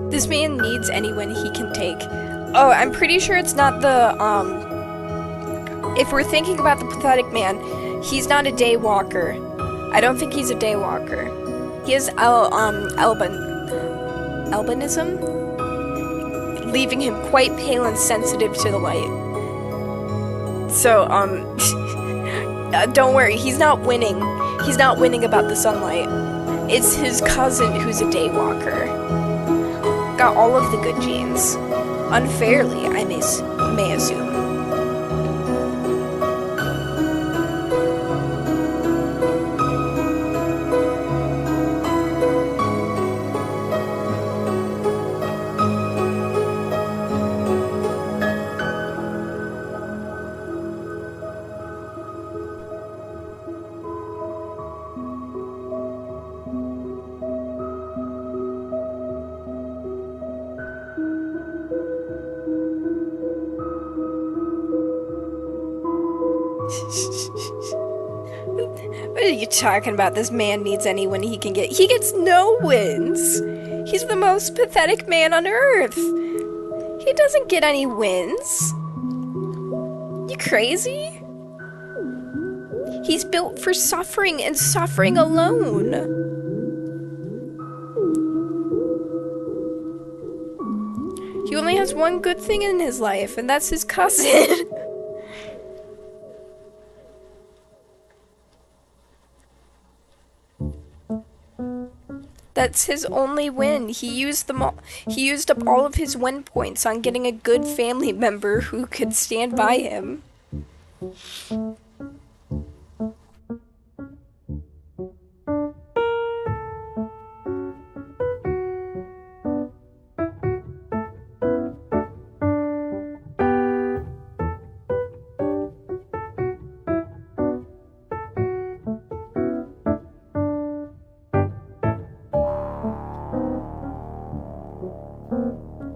This man needs anyone he can take. Oh, I'm pretty sure it's not the, if we're thinking about the pathetic man, He's not a day walker. I don't think he's a day walker. He has albinism, leaving him quite pale and sensitive to the light. So, don't worry, he's not winning. He's not winning about the sunlight. It's his cousin who's a day walker. Got all of the good genes. Unfairly, I may assume. What are you talking about? This man needs any win he can get. He gets no wins. He's the most pathetic man on earth. He doesn't get any wins. You crazy? He's built for suffering and suffering alone. He only has one good thing in his life, and that's his cousin. That's his only win. He used them all. He used up all of his win points on getting a good family member who could stand by him.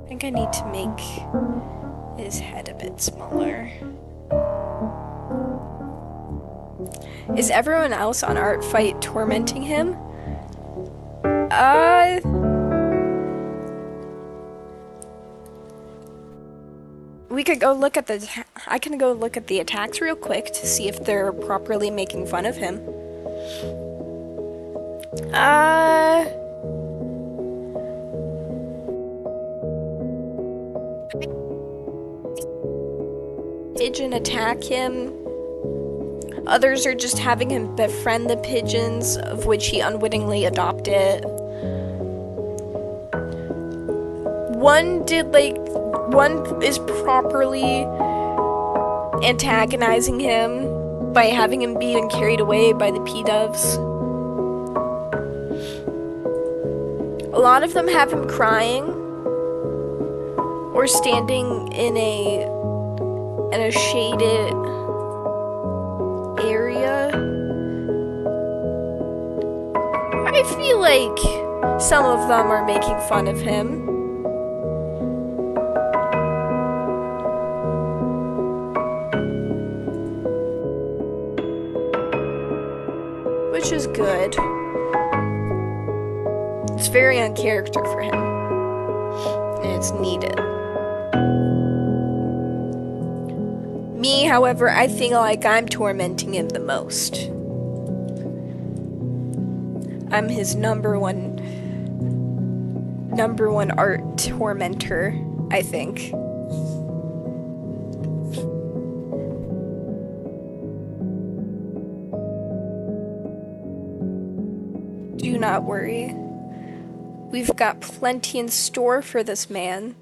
I think I need to make his head a bit smaller. Is everyone else on Artfight tormenting him? We could go look at I can go look at the attacks real quick to see if they're properly making fun of him. Pigeon attack him. Others are just having him befriend the pigeons, of which he unwittingly adopted. One is properly antagonizing him by having him being carried away by the P-doves. A lot of them have him crying or standing in a shaded area. I feel like some of them are making fun of him. Which is good. It's very on character for him. And it's needed. Me, however, I feel like I'm tormenting him the most. I'm his number one art tormentor, I think. Do not worry. We've got plenty in store for this man.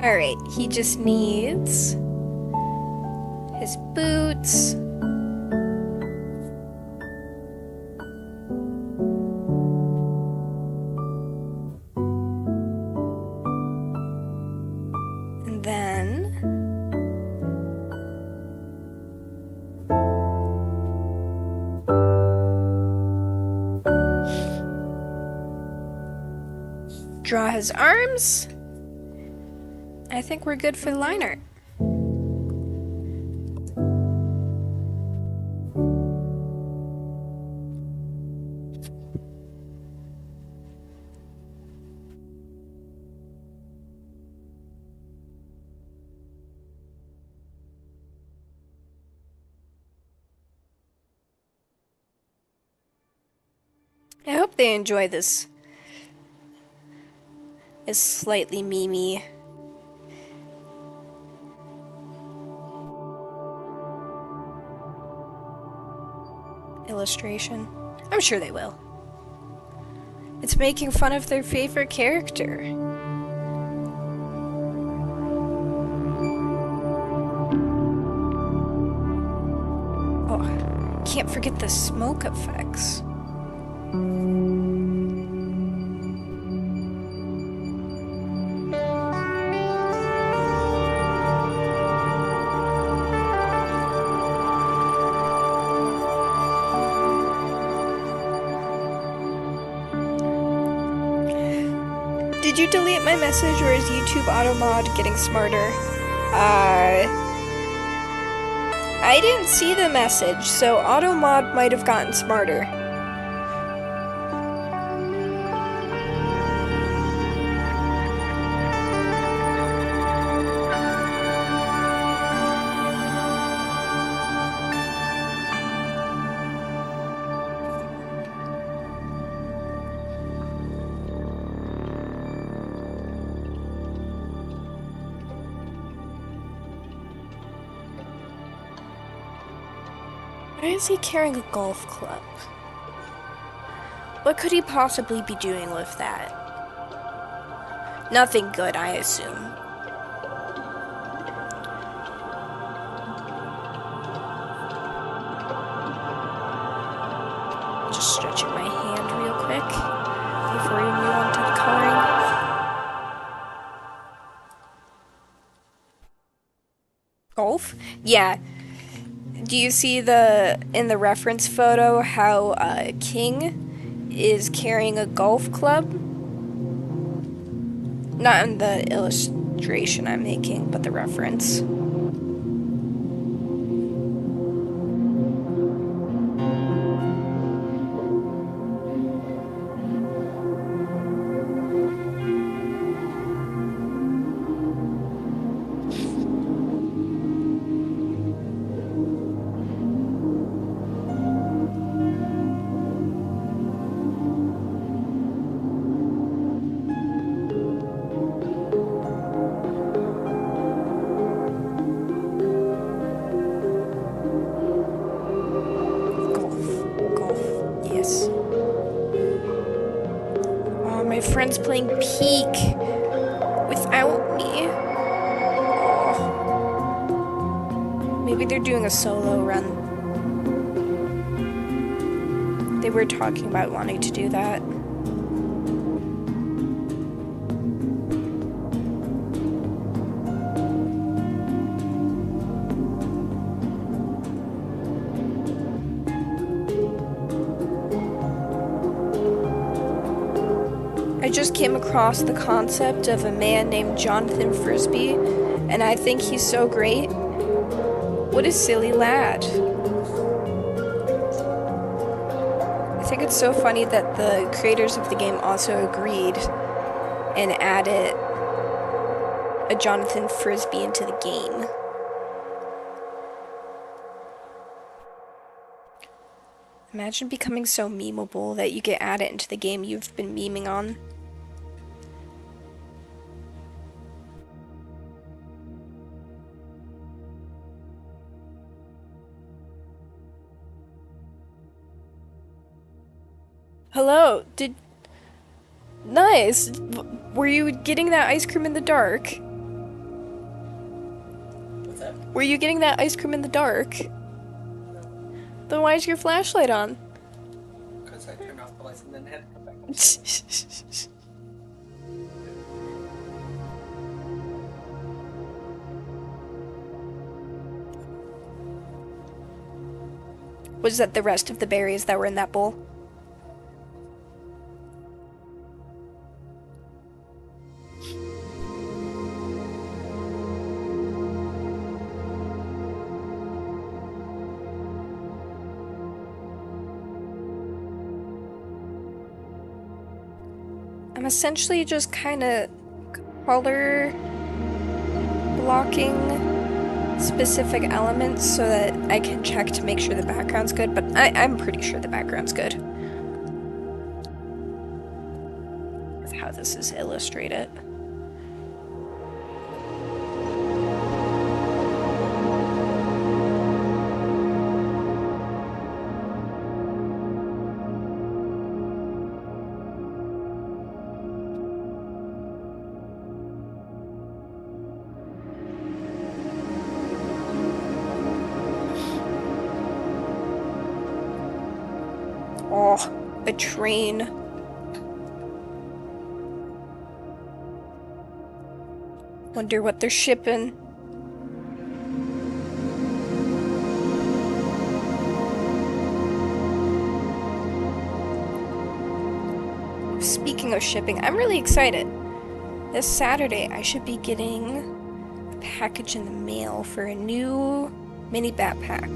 Alright, he just needs his boots, Draw his arms. I think we're good for the line art. I hope they enjoy this. It's slightly memey. Illustration. I'm sure they will. It's making fun of their favorite character. Oh, can't forget the smoke effects. Did you delete my message, or is YouTube auto mod getting smarter? I didn't see the message, so auto mod might have gotten smarter. Why is he carrying a golf club? What could he possibly be doing with that? Nothing good, I assume. Just stretching my hand real quick before we move on to the coloring. Golf? Yeah. Do you see in the reference photo how King is carrying a golf club? Not in the illustration I'm making, but the reference. My friend's playing Peak without me. Oh. Maybe they're doing a solo run. They were talking about wanting to do that. I just came across the concept of a man named Jonathan Frisbee, and I think he's so great. What a silly lad. I think it's so funny that the creators of the game also agreed and added a Jonathan Frisbee into the game. Imagine becoming so memeable that you get added into the game you've been memeing on. Hello, Nice! Were you getting that ice cream in the dark? What's that? Were you getting that ice cream in the dark? Then why is your flashlight on? Because I turned off the lights and then had to come back on. Was that the rest of the berries that were in that bowl? I'm essentially just kind of color blocking specific elements so that I can check to make sure the background's good, but I'm pretty sure the background's good. That's how this is illustrated. Oh, a train. Wonder what they're shipping. Speaking of shipping, I'm really excited. This Saturday, I should be getting a package in the mail for a new mini backpack.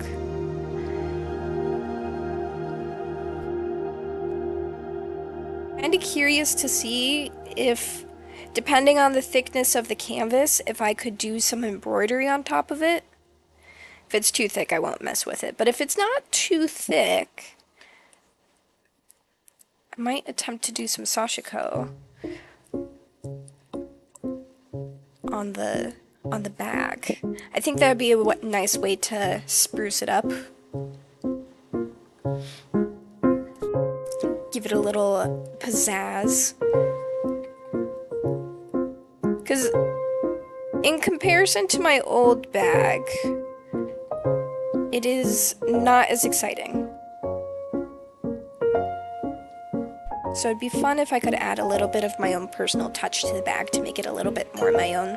Kinda curious to see if, depending on the thickness of the canvas, if I could do some embroidery on top of it. If it's too thick, I won't mess with it. But if it's not too thick, I might attempt to do some sashiko on the bag. I think that would be a nice way to spruce it up. Give it a little pizzazz. Because in comparison to my old bag, it is not as exciting. So it'd be fun if I could add a little bit of my own personal touch to the bag to make it a little bit more my own.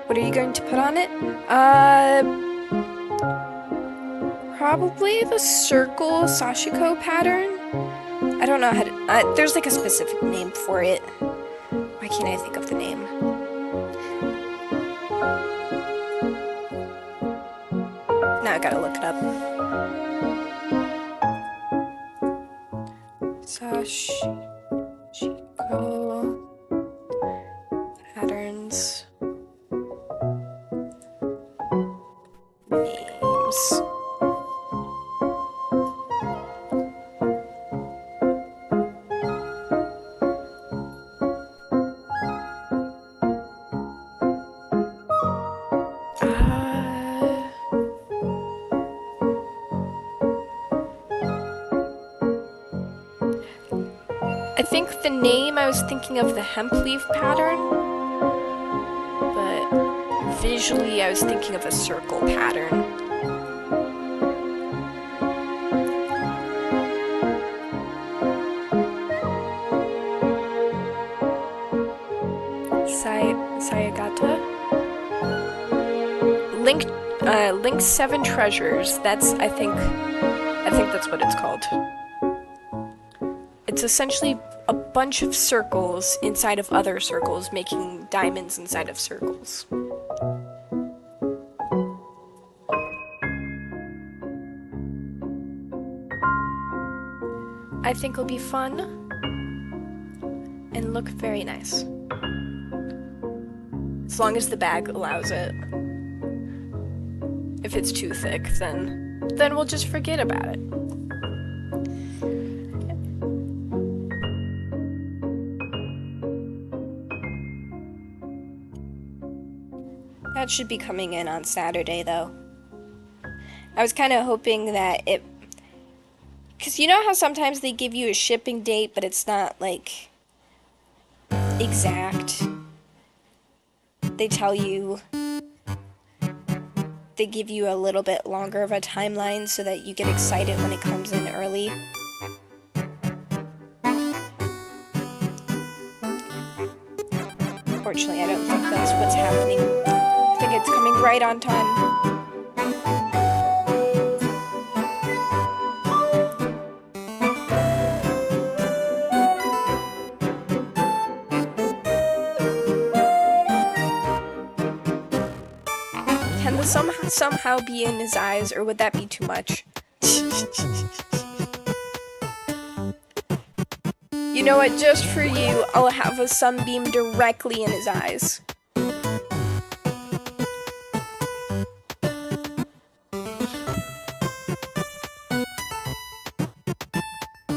What are you going to put on it? Probably the circle sashiko pattern. I don't know how to... there's like a specific name for it. Why can't I think of the name? Now I gotta look it up. Sashiko patterns. Names. I think the name, I was thinking of the hemp leaf pattern, but visually I was thinking of a circle pattern. Sayagata? Link 7 Treasures, I think that's what it's called. It's essentially a bunch of circles inside of other circles, making diamonds inside of circles. I think it'll be fun and look very nice. As long as the bag allows it. If it's too thick, then we'll just forget about it. That should be coming in on Saturday, though. I was kind of hoping that it... Because you know how sometimes they give you a shipping date, but it's not, like, exact? They tell you... They give you a little bit longer of a timeline so that you get excited when it comes in early. Unfortunately, I don't think that's what's happening. I think it's coming right on time. Can this somehow be in his eyes, or would that be too much? You know what? Just for you, I'll have a sunbeam directly in his eyes.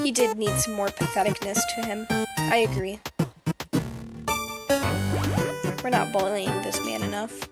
He did need some more patheticness to him. I agree. We're not bullying this man enough.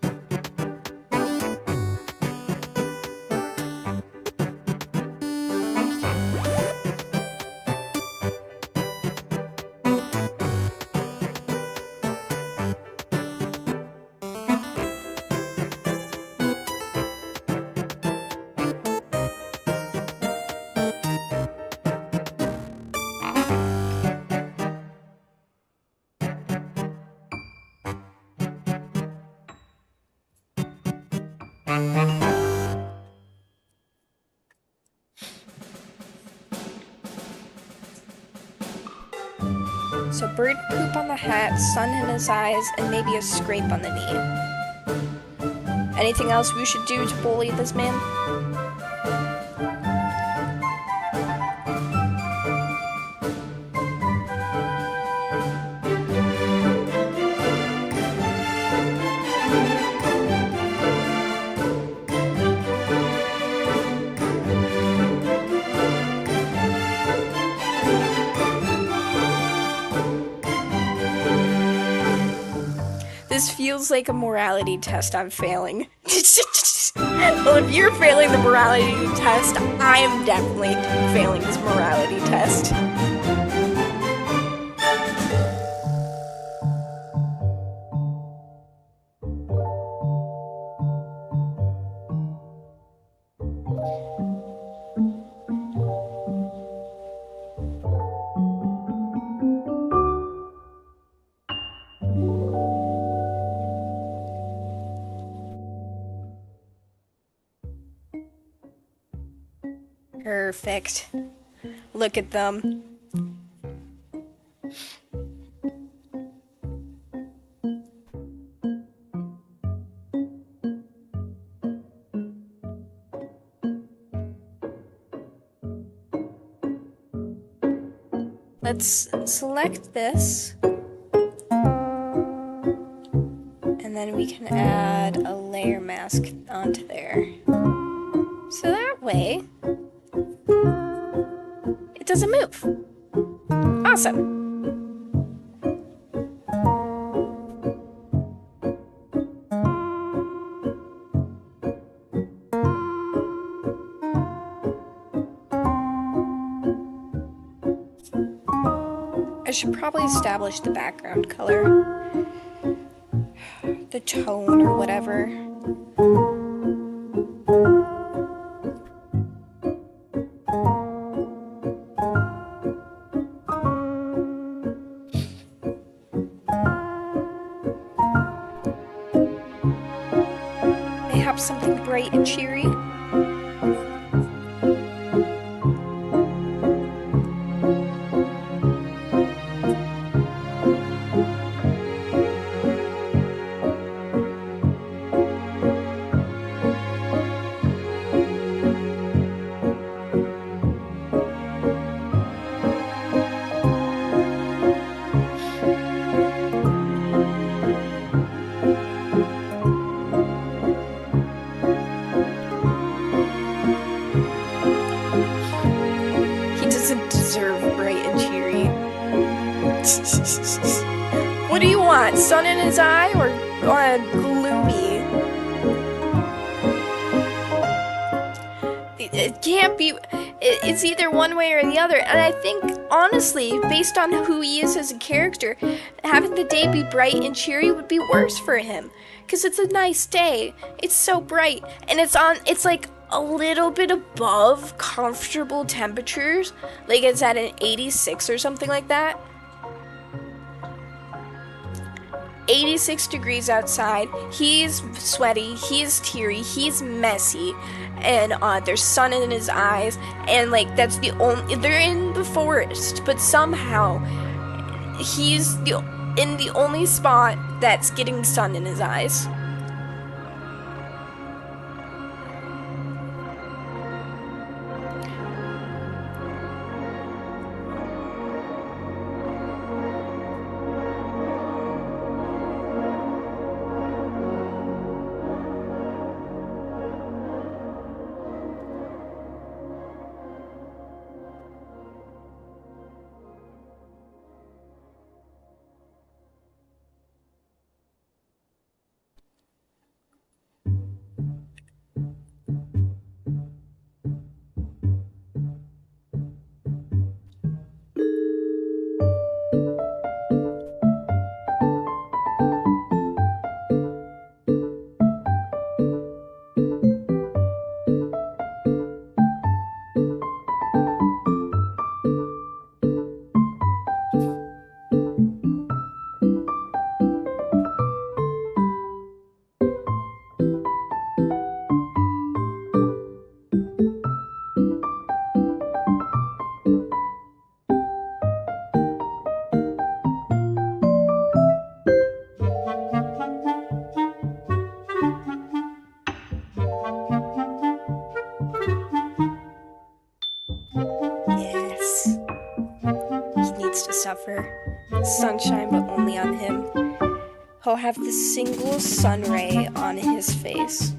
So bird poop on the hat, sun in his eyes, and maybe a scrape on the knee. Anything else we should do to bully this man? This feels like a morality test I'm failing. Well, if you're failing the morality test, I am definitely failing this morality test. Perfect. Look at them. Let's select this. And then we can add a layer mask onto there. So that way, it doesn't move. Awesome. I should probably establish the background color. The tone or whatever. Something bright and cheery. What do you want? Sun in his eye or gloomy? It can't be. It's either one way or the other. And I think, honestly, based on who he is as a character, having the day be bright and cheery would be worse for him. Because it's a nice day. It's so bright. And it's like a little bit above comfortable temperatures. Like it's at an 86 or something like that. 86 degrees outside. He's sweaty, he's teary, he's messy, and there's sun in his eyes, and like that's the only. They're in the forest, but somehow he's in the only spot that's getting sun in his eyes. Yes. He needs to suffer. Sunshine, but only on him. He'll have the single sun ray on his face.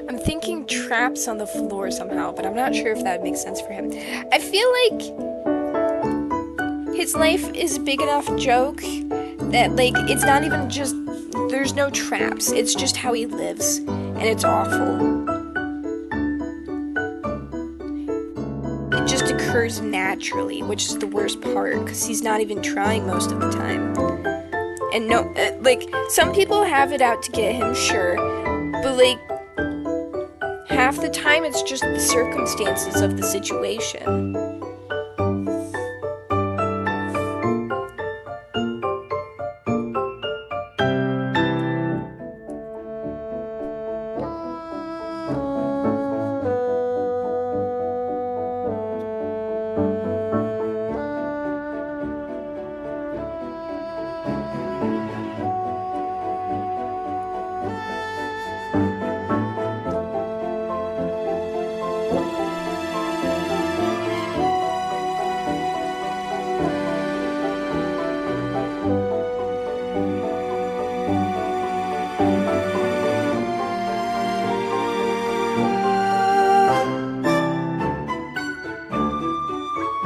I'm thinking traps on the floor somehow, but I'm not sure if that makes sense for him. I feel like his life is a big enough joke that, like, it's not even just, there's no traps. It's just how he lives, and it's awful. It just occurs naturally, which is the worst part, because he's not even trying most of the time. And no, like, some people have it out to get him, sure, but, like, half the time it's just the circumstances of the situation.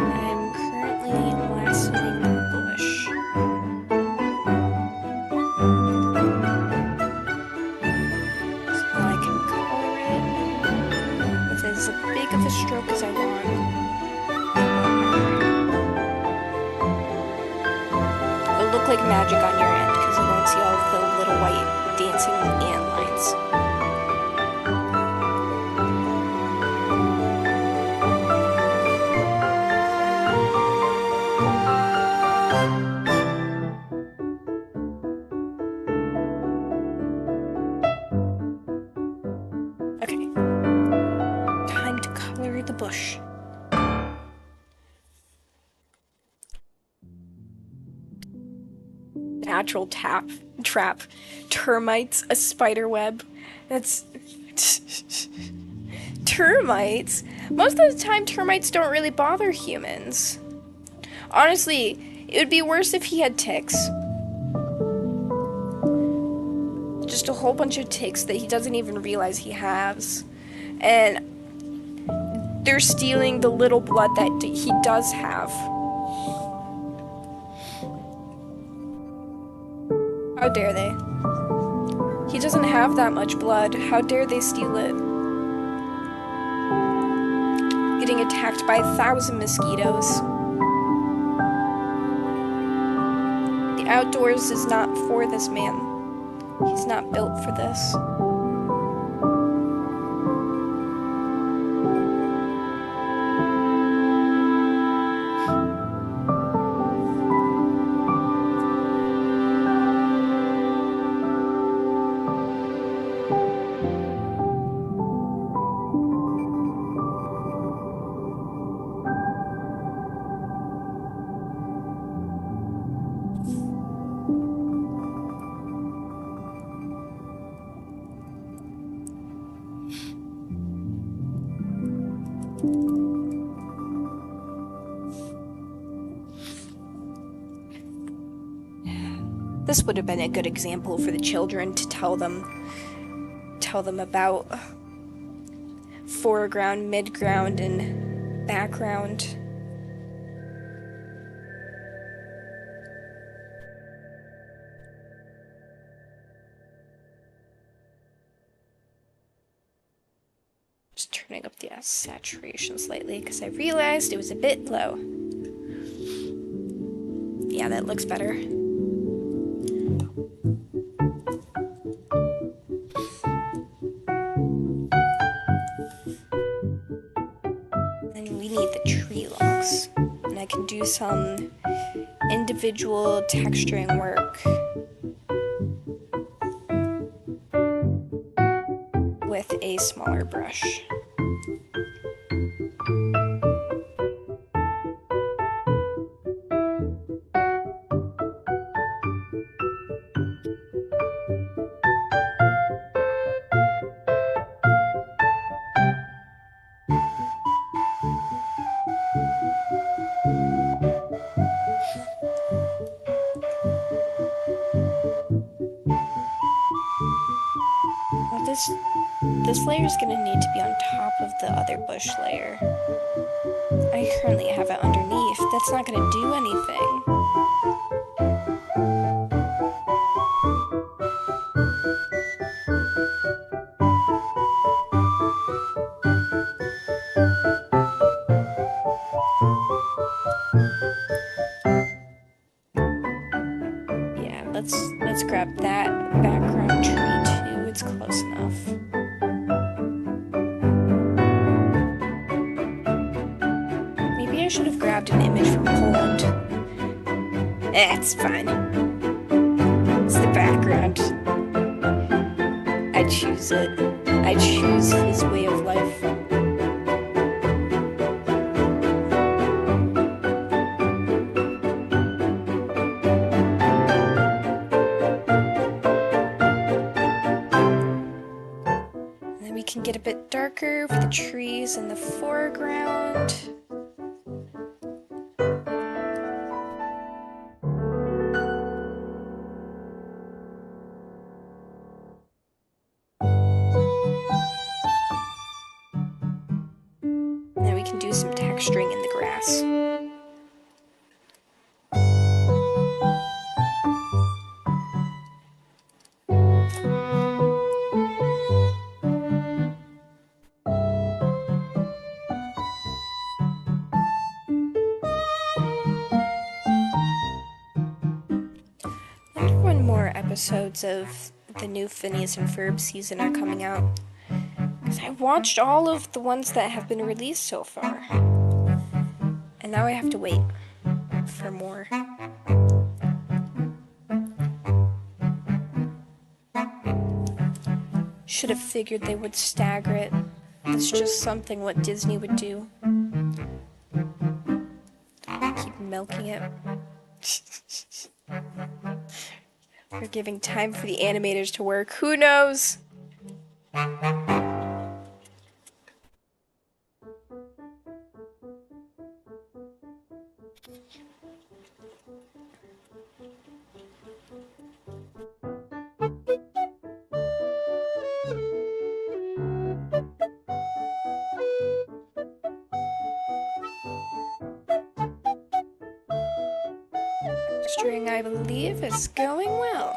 I'm currently lassoing the bush. So I can color it with as big of a stroke as I want. It'll look like magic on your end because you won't see all of the little white dancing ant lines. Okay. Time to color the bush. Natural trap, termites, a spider web. That's termites. Most of the time, termites don't really bother humans. Honestly, it would be worse if he had ticks. Just a whole bunch of ticks that he doesn't even realize he has, and they're stealing the little blood that he does have. How dare they? He doesn't have that much blood. How dare they steal it? Getting attacked by 1,000 mosquitoes. The outdoors is not for this man. He's not built for this. This would have been a good example for the children to tell them about foreground, midground, and background. just turning up the saturation slightly because I realized it was a bit low. Yeah, that looks better. And we need the tree logs. And I can do some individual texturing work with a smaller brush. Well, this layer is gonna need to be on top of the other bush layer. I currently have it underneath. That's not gonna do anything. Yeah, let's grab that background tree too. It's close enough. Maybe I should have grabbed an image from Poland. It's fine. It's the background. I choose it. I choose his way of life. And then we can get a bit darker for the trees in the foreground. Then we can do some texturing in the grass. I wonder when more episodes of the new Phineas and Ferb season are coming out. Because I watched all of the ones that have been released so far. And now I have to wait for more. Should have figured they would stagger it. It's just something what Disney would do. Keep milking it. We're giving time for the animators to work. Who knows? Texturing, I believe, is going well.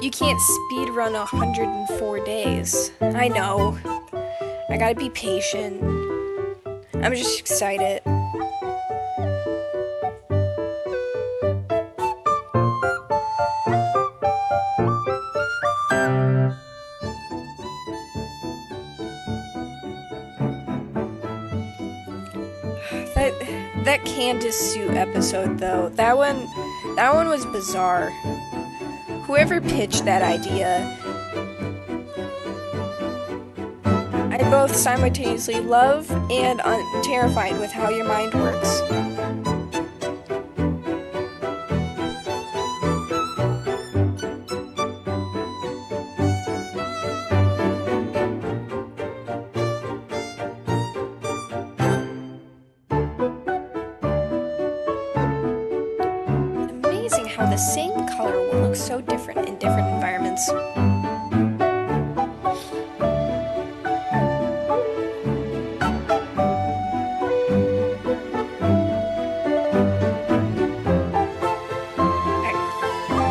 You can't speedrun 104 days. I know. I gotta be patient. I'm just excited. That Candace suit episode though, that one was bizarre. Whoever pitched that idea, I both simultaneously love and terrified with how your mind works. Amazing how the same color will look so different in different environments.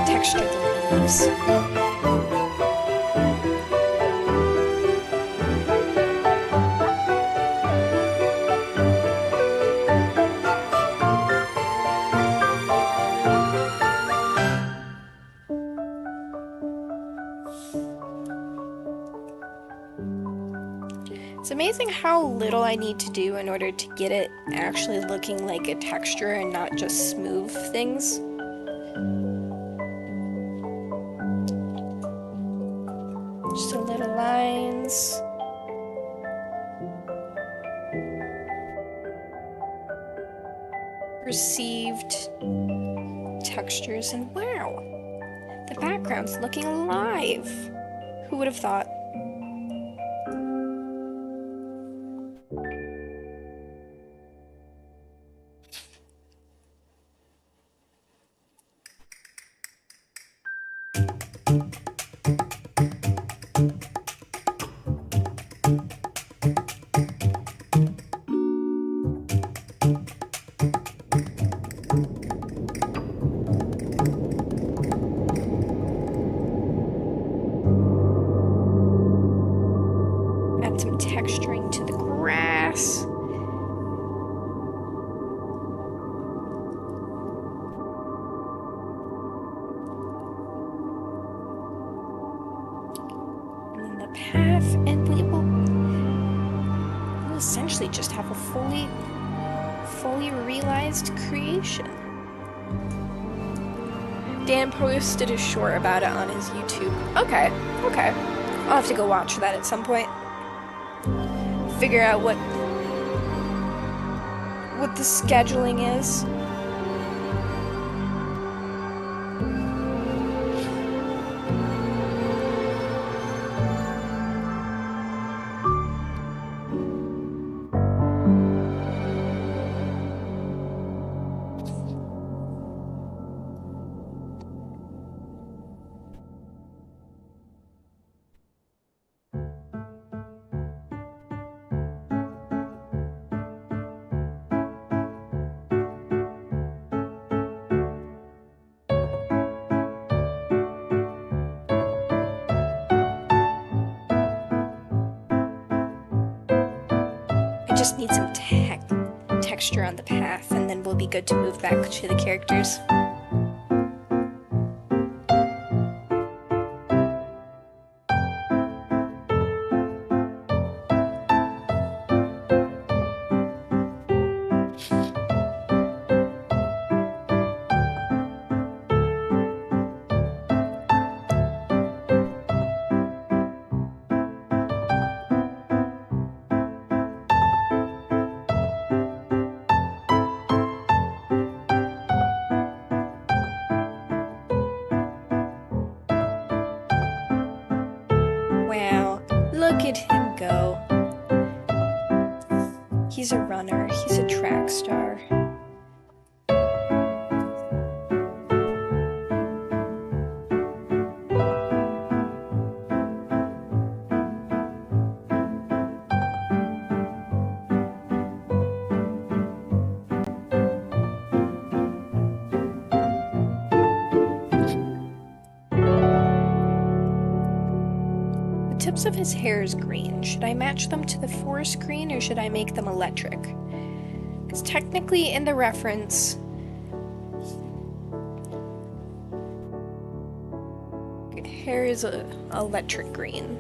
Texture the leaves. It's amazing how little I need to do in order to get it actually looking like a texture and not just smooth things. Just the little lines. Received textures, and wow, the background's looking alive. Who would have thought? Add some texturing to the grass. And then the path, and we'll essentially just have a fully realized creation. Dan posted a short about it on his YouTube. Okay. I'll have to go watch that at some point. Figure out what the scheduling is. I just need some texture on the path, and then we'll be good to move back to the characters. Wow, look at him go. He's a runner, he's a track star. The tips of his hair is green. Should I match them to the forest green, or should I make them electric? Because technically in the reference, hair is a electric green.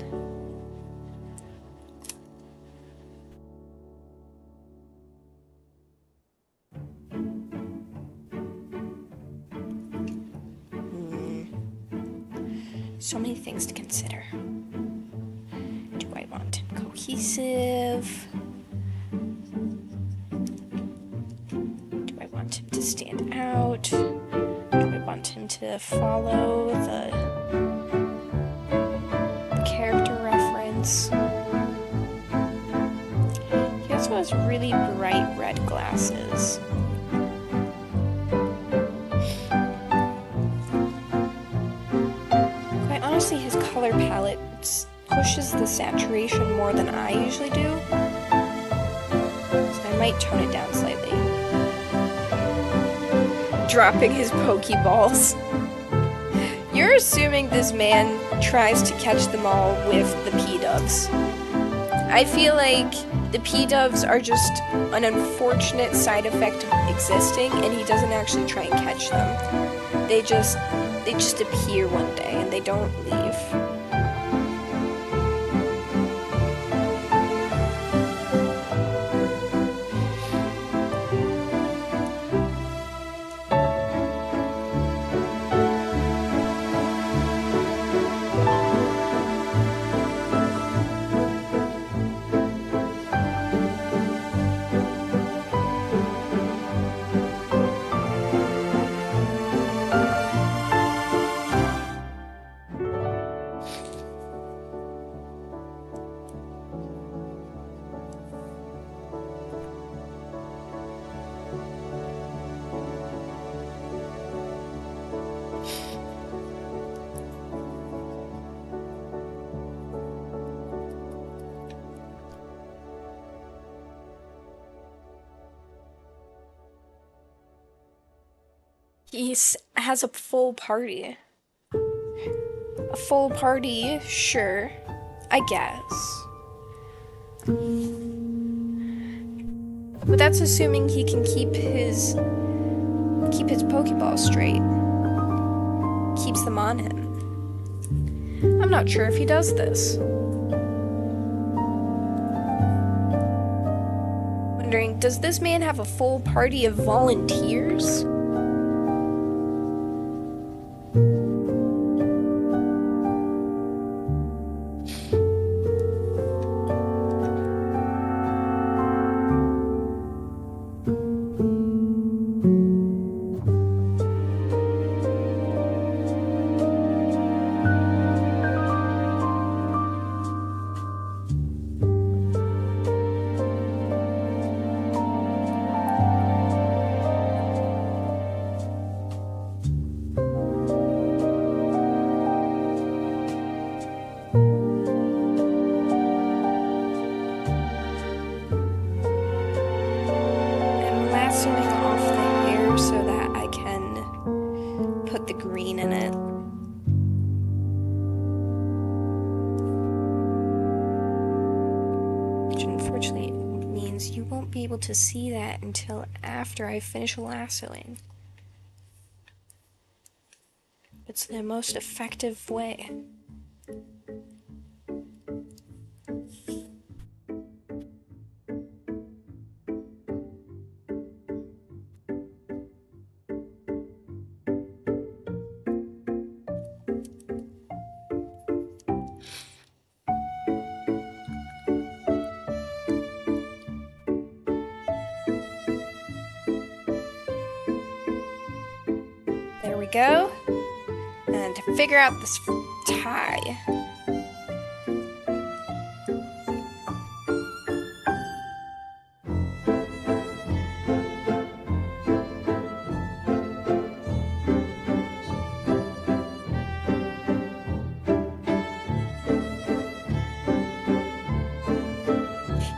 So many things to consider. Do I want him cohesive? Do I want him to stand out? Do I want him to follow the character reference? He also has really bright red glasses. Quite honestly, his color palette pushes the saturation more than I usually do, so I might tone it down slightly. Dropping his Pokeballs. You're assuming this man tries to catch them all with the P-dubs. I feel like the P-dubs are just an unfortunate side effect of existing, and he doesn't actually try and catch them. They just appear one day and they don't leave. has a full party. A full party, sure. I guess. But that's assuming he can keep his Pokeball straight. Keeps them on him. I'm not sure if he does this. Wondering, does this man have a full party of volunteers? To see that until after I finish lassoing. It's the most effective way. Go and to figure out this tie.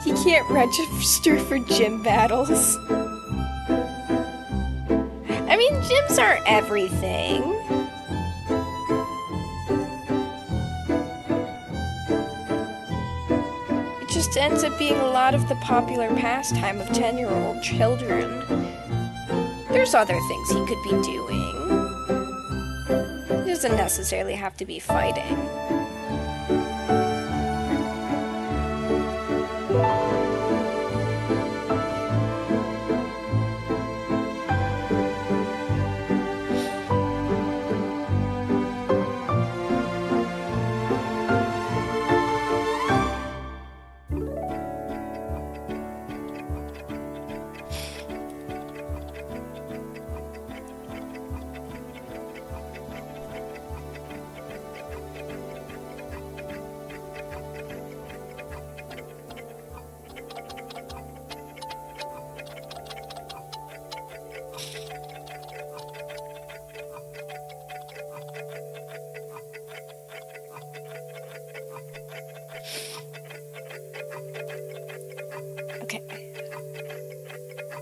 You can't register for gym battles. I mean, gyms are everything. It just ends up being a lot of the popular pastime of 10-year-old children. There's other things he could be doing. He doesn't necessarily have to be fighting.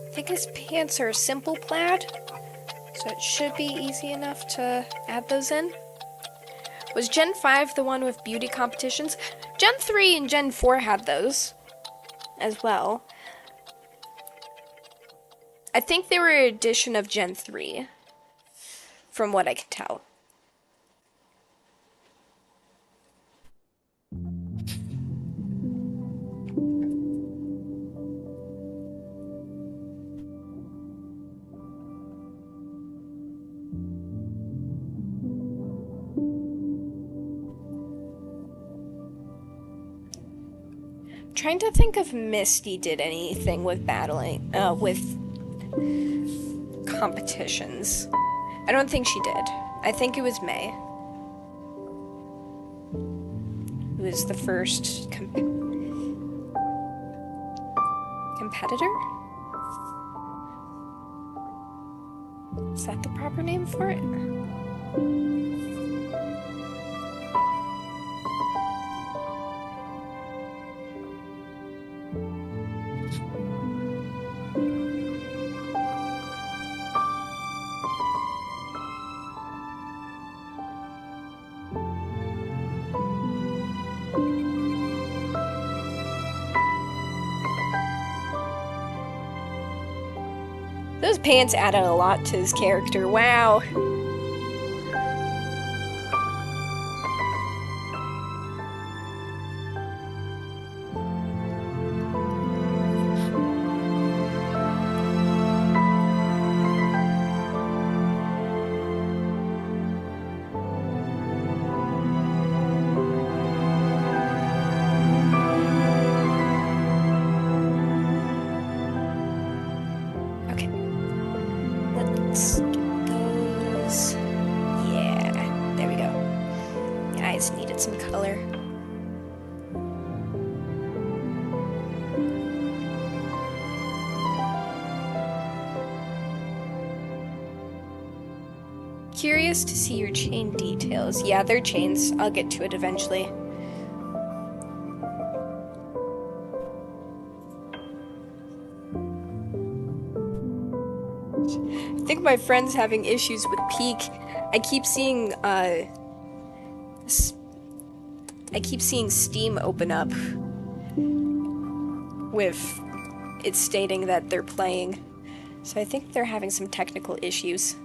I think his pants are simple plaid, so it should be easy enough to add those in. Was Gen 5 the one with beauty competitions? Gen 3 and Gen 4 had those as well. I think they were an addition of Gen 3, from what I can tell. Trying to think if Misty did anything with battling, with competitions. I don't think she did. I think it was May. Who was the first competitor? Is that the proper name for it? Those pants added a lot to his character. Wow. Okay. Let's get those. Yeah, there we go. The eyes needed some color. Curious to see your chain details. Yeah, they're chains. I'll get to it eventually. I think my friend's having issues with Peak. I keep seeing Steam open up with it stating that they're playing. So I think they're having some technical issues.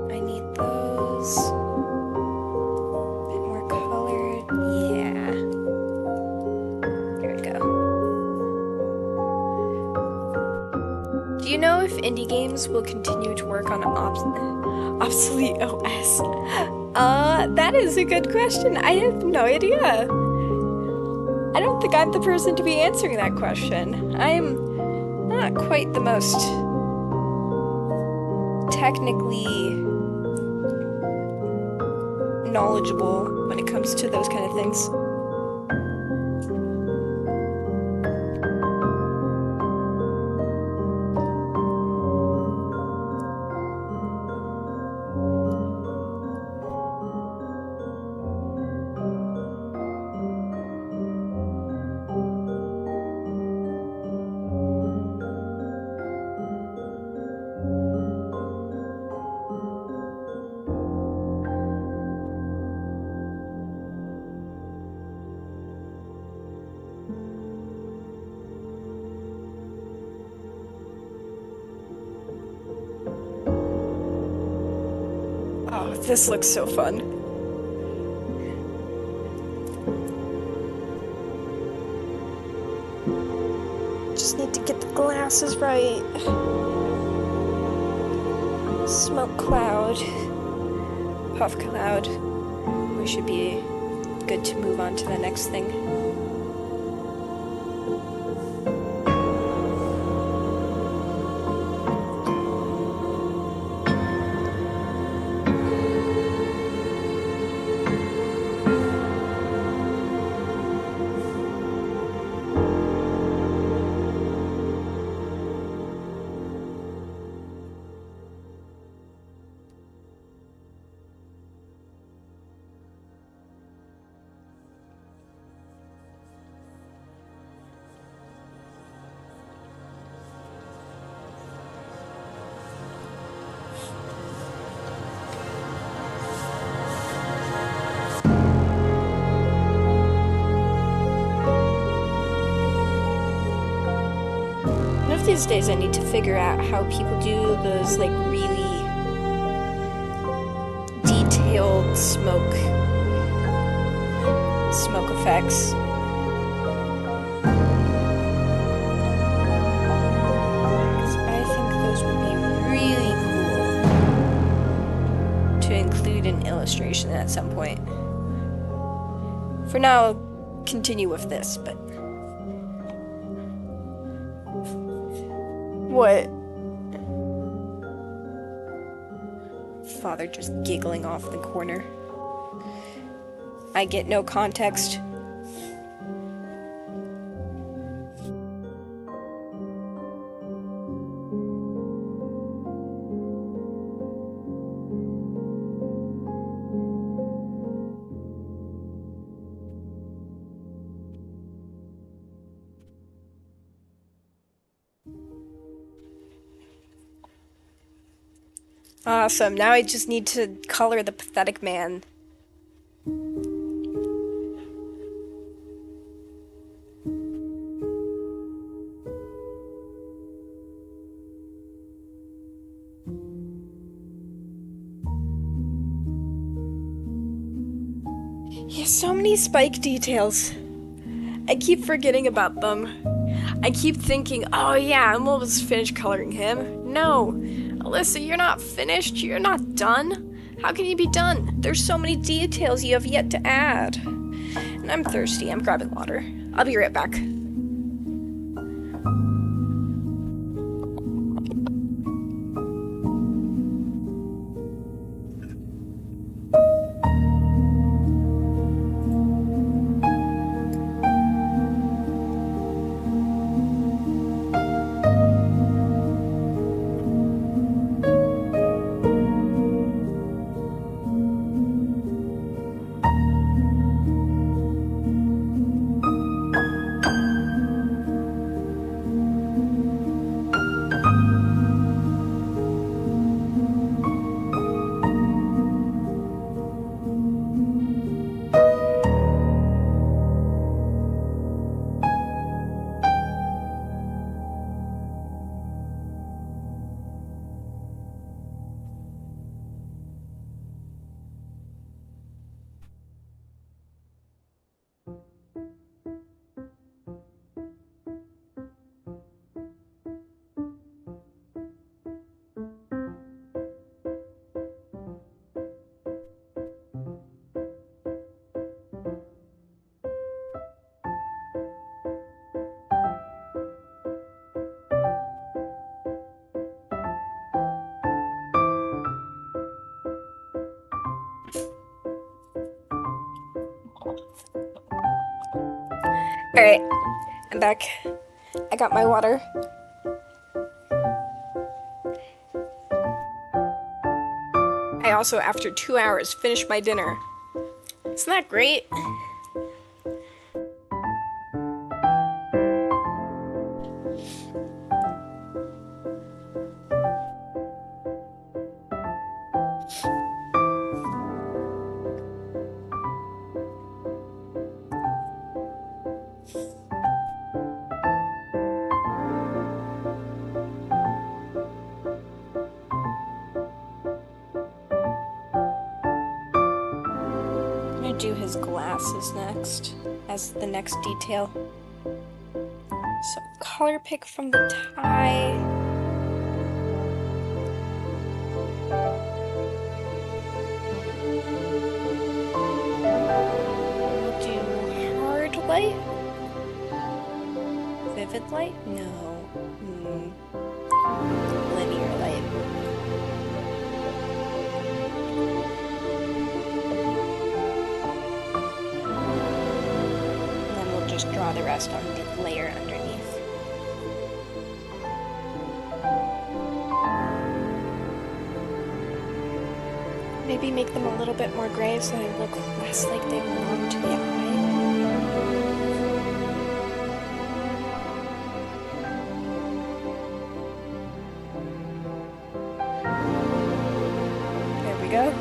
I need those. A bit more colored. Yeah. There we go. Do you know if indie games will continue to work on obsolete OS? That is a good question. I have no idea. I don't think I'm the person to be answering that question. I'm not quite the most technically knowledgeable when it comes to those kind of things. Oh, this looks so fun. Just need to get the glasses right. Smoke cloud. Puff cloud. We should be good to move on to the next thing. of these days I need to figure out how people do those like really detailed smoke effects. Because I think those would be really cool to include in illustration at some point. For now, I'll continue with this, but... What? Father just giggling off in the corner. I get no context. Awesome, now I just need to color the pathetic man. He has so many spike details. I keep forgetting about them. I keep thinking, oh yeah, I'm almost finished coloring him. No, Alyssa, you're not finished. You're not done. How can you be done? There's so many details you have yet to add. And I'm thirsty. I'm grabbing water. I'll be right back. Alright, I'm back. I got my water. I also, after 2 hours, finished my dinner. Isn't that great? Do his glasses next as the next detail. So color pick from the tie. We'll do hard light. Vivid light? No. Linear light. Just draw the rest on the layer underneath. Maybe make them a little bit more gray so they look less like they belong to the eye. There we go.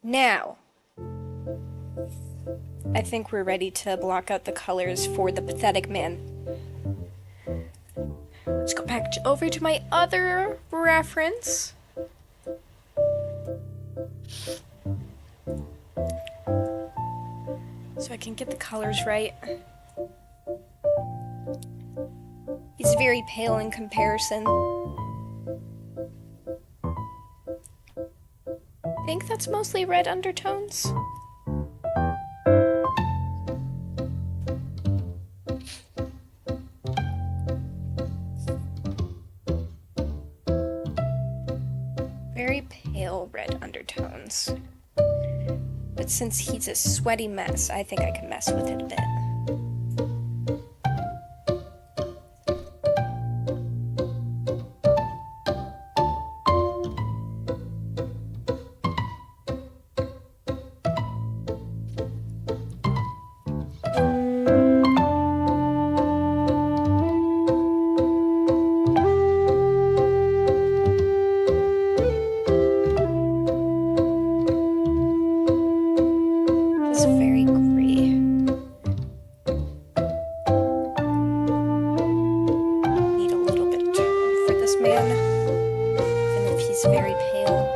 Now, I think we're ready to block out the colors for the pathetic man. Let's go back over to my other reference. So I can get the colors right. He's very pale in comparison. I think that's mostly red undertones. Very pale red undertones. But since he's a sweaty mess, I think I can mess with it a bit. It's very gray. Need a little bit of tone for this man, even if he's very pale.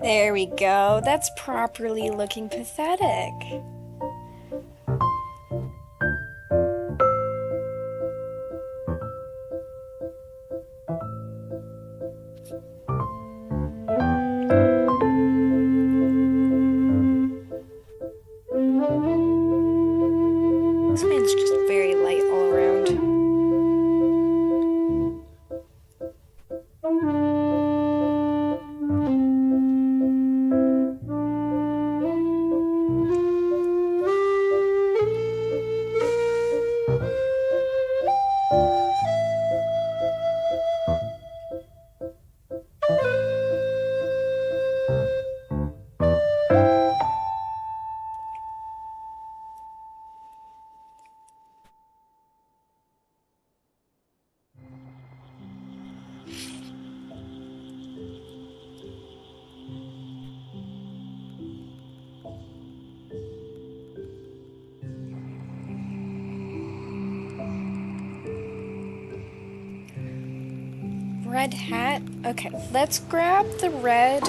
There we go. That's properly looking pathetic. This man's just very light all around. Red hat? Okay, let's grab the red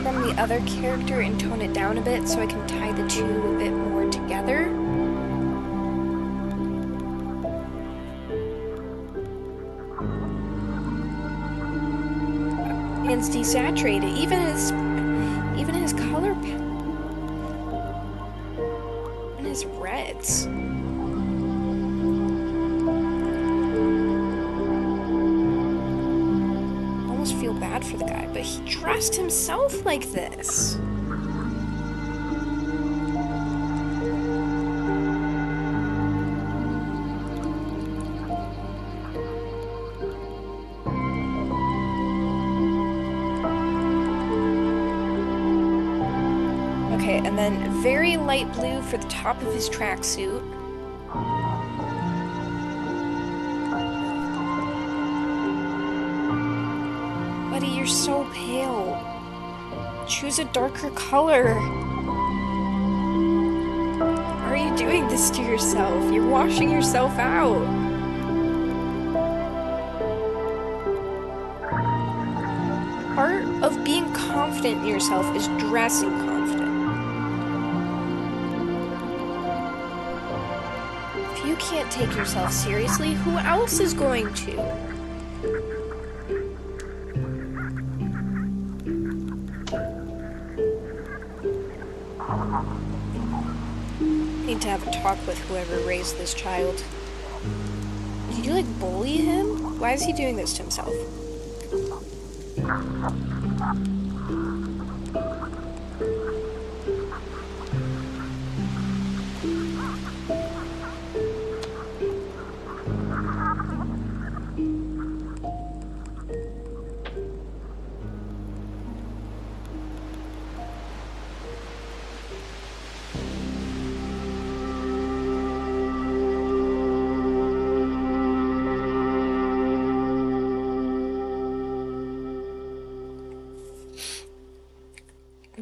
from the other character and tone it down a bit so I can tie the two a bit more together. And it's desaturated. Even his color and his reds. Feel bad for the guy, but he dressed himself like this. Okay, and then very light blue for the top of his tracksuit. Buddy, you're so pale. Choose a darker color. Why are you doing this to yourself? You're washing yourself out. Part of being confident in yourself is dressing confident. If you can't take yourself seriously, who else is going to? Need to have a talk with whoever raised this child. Did you, like, bully him? Why is he doing this to himself?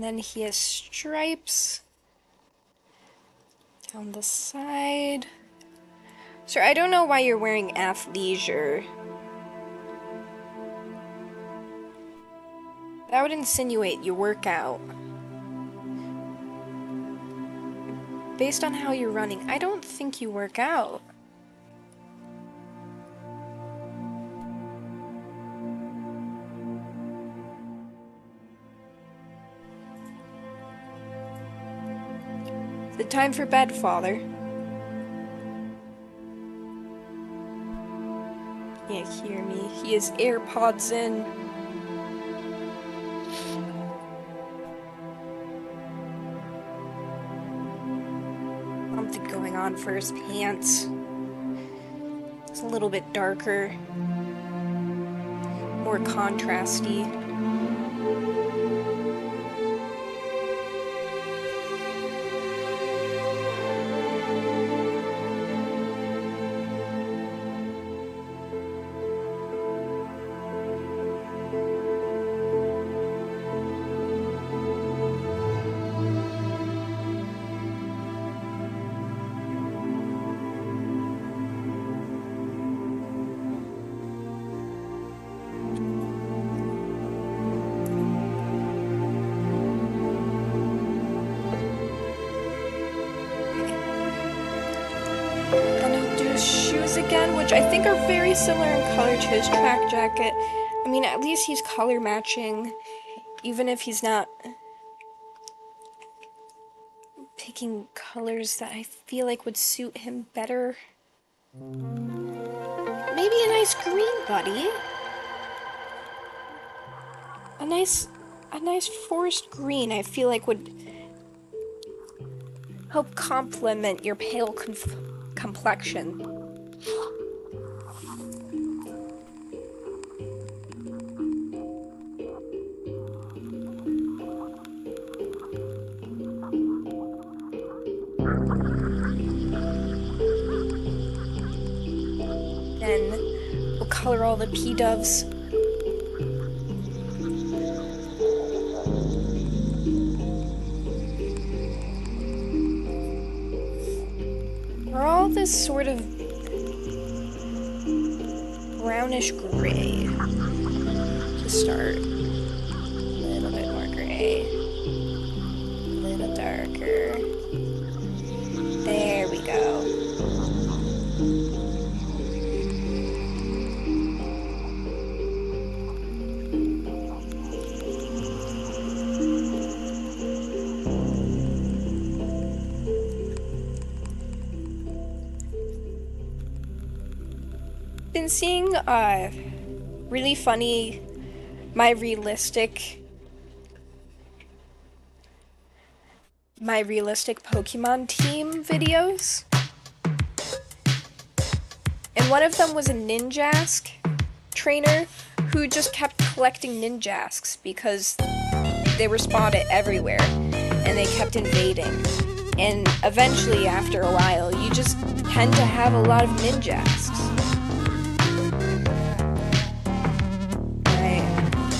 then he has stripes down the side. Sir, I don't know why you're wearing athleisure. That would insinuate you work out. Based on how you're running, I don't think you work out. Is it time for bed, Father? Can't hear me. He has AirPods in. Something going on for his pants. It's a little bit darker. More contrasty. Again, which I think are very similar in color to his track jacket. I mean, at least he's color matching, even if he's not picking colors that I feel like would suit him better. Maybe a nice green, buddy. A nice forest green I feel like would help complement your pale complexion. Then we'll color all the P-doves. We're all this sort of brownish gray to start. A little bit more gray. A little darker. There we go. Been seeing really funny my realistic Pokemon team videos, and one of them was a Ninjask trainer who just kept collecting Ninjasks because they were spotted everywhere and they kept invading, and eventually after a while you just tend to have a lot of Ninjasks.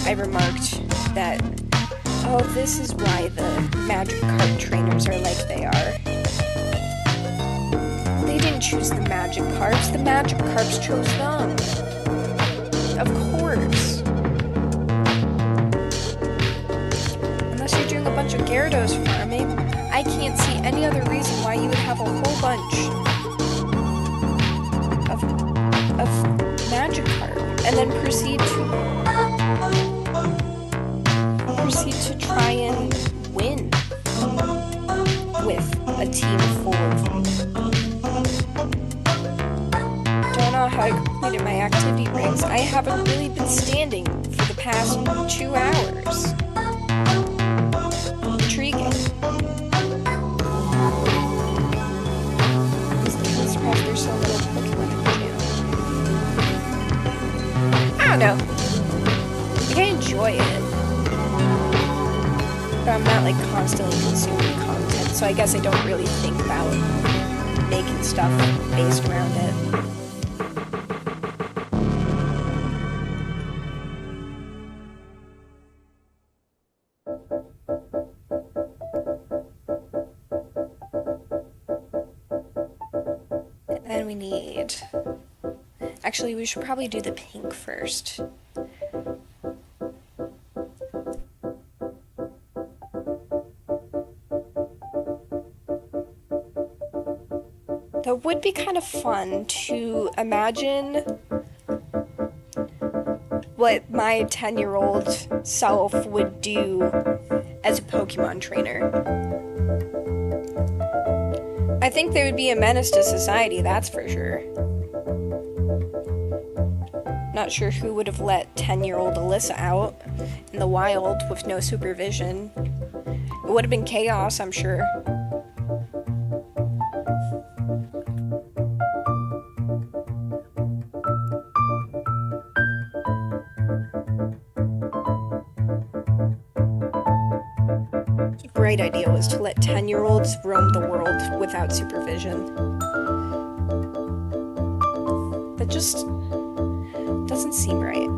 I remarked that, oh, this is why the Magikarp trainers are like they are. They didn't choose the Magikarps, the Magikarps chose them. Of course. Unless you're doing a bunch of Gyarados farming, I can't see any other reason why you would have a whole bunch of Magikarp and then proceed to try and win with a team full of them. Don't know how I completed my activity rings. I haven't really been standing for the past 2 hours. Intriguing. Because perhaps there's so little Pokemon in the channel. I don't know. I enjoy it. But I'm not like constantly consuming content, so I guess I don't really think about making stuff based around it. Then we need... Actually, we should probably do the pink first. That would be kind of fun to imagine what my 10-year-old self would do as a Pokemon trainer. I think they would be a menace to society, that's for sure. Not sure who would have let 10-year-old Alyssa out in the wild with no supervision. It would have been chaos, I'm sure. Great idea was to let 10-year-olds roam the world without supervision. That just doesn't seem right.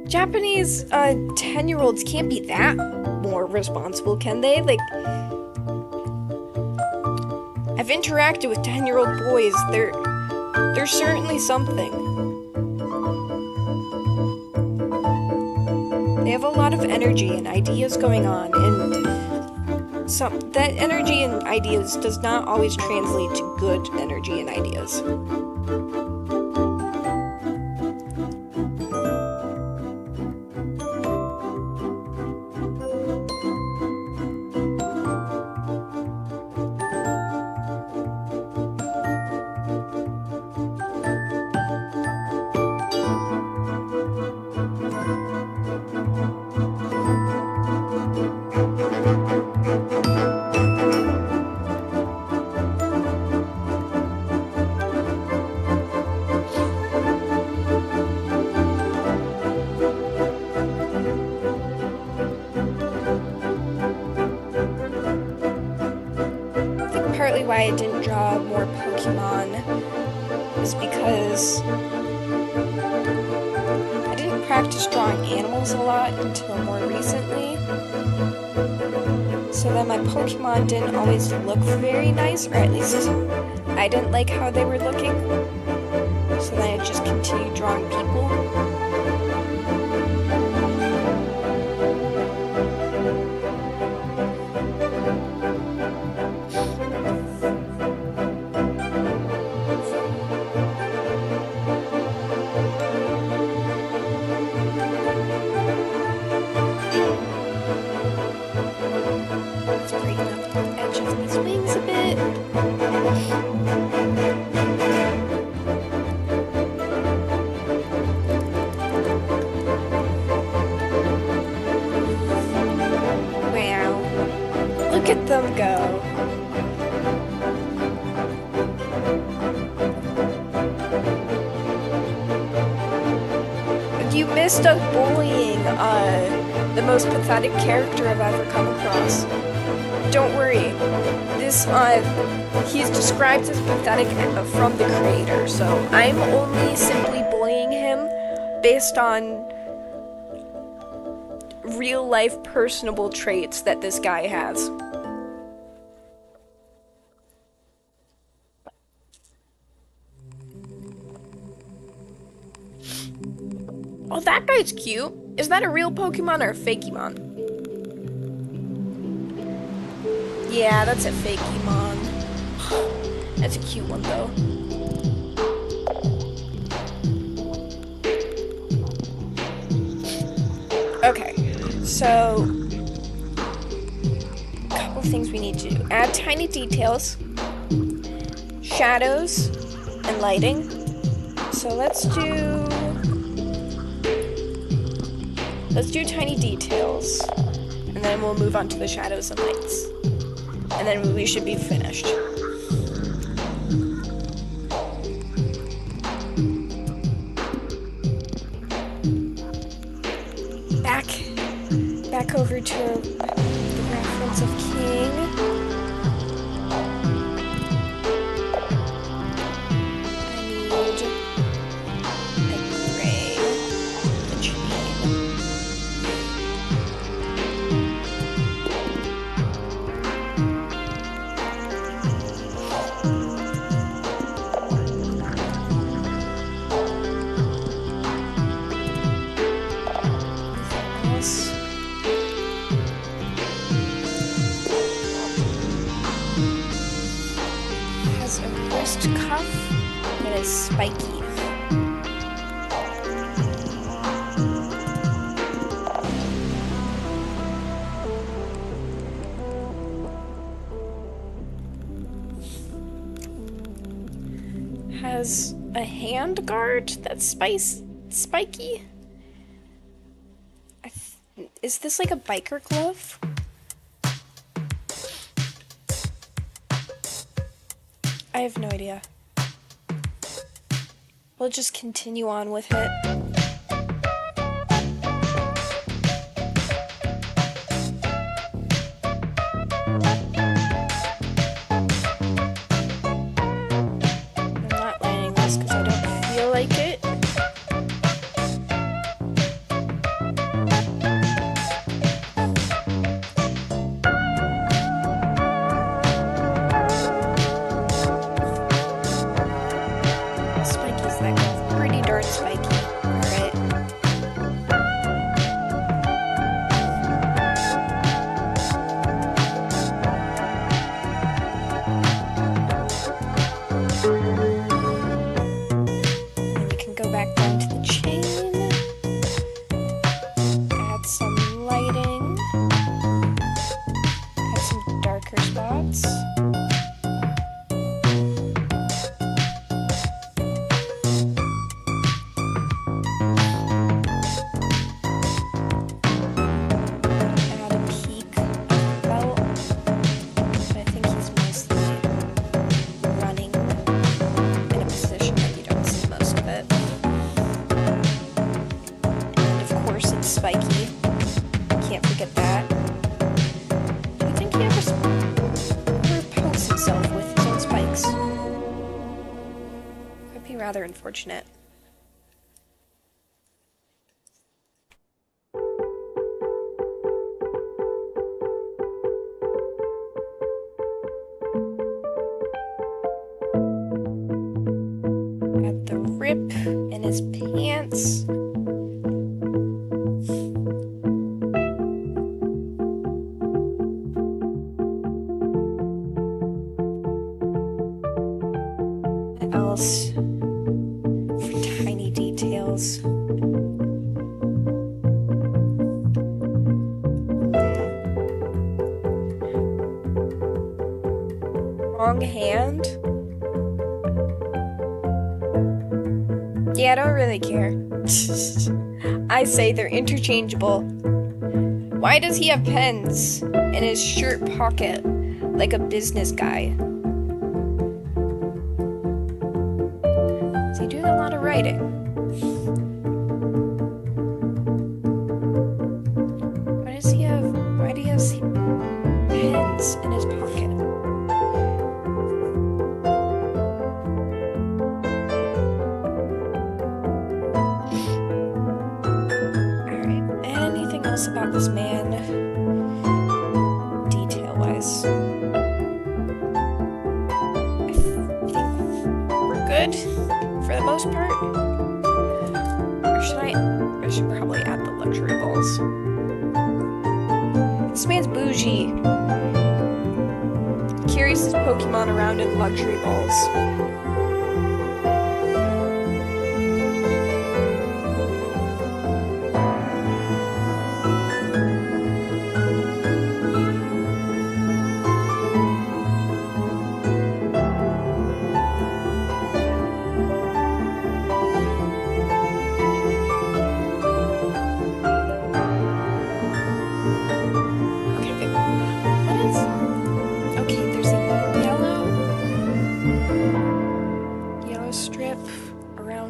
Japanese 10-year-olds can't be that more responsible, can they? Like, I've interacted with 10-year-old boys. They're certainly something. They have a lot of energy and ideas going on, and that energy and ideas does not always translate to good energy and ideas. Partly why I didn't draw more Pokemon is because I didn't practice drawing animals a lot until more recently. So that my Pokemon didn't always look very nice, or at least I didn't like how they were looking. So then I just continued drawing people. Look at them go. You missed us bullying the most pathetic character I've ever come across. Don't worry. He's described as pathetic from the creator, so I'm only simply bullying him based on real-life personable traits that this guy has. Oh, that guy's cute. Is that a real Pokemon or a Fakemon? Yeah, that's a Fakemon. That's a cute one, though. Okay, so a couple things we need to do. Add tiny details, shadows, and lighting. So let's do tiny details, and then we'll move on to the shadows and lights. And then we should be finished. Back over to the reference of King. wrist cuff that is spiky. Has a hand guard that's spiky. Is this like a biker glove? I have no idea. We'll just continue on with it. I'm not landing this because I don't feel like it. Spiky's that glove. Pretty darn spiky. Alright. And we can go back down to the chain. Add some lighting. Add some darker spots. Add a peak of the belt. But I think he's mostly running in a position that you don't see most of it. And of course it's spiky. Can't forget that. Do you think he ever pokes himself with his own spikes? That'd be rather unfortunate. Add the rip in his pants. What else for tiny details? Wrong hand? Yeah, I don't really care. I say they're interchangeable. Why does he have pens in his shirt pocket like a business guy? Is he doing a lot of writing? Why do he have pens in his pocket? Alright, anything else about this man? Detail-wise. I think we're good for the most part. Or I should probably add the luxury balls. This man's bougie. Carries his Pokemon around in luxury balls.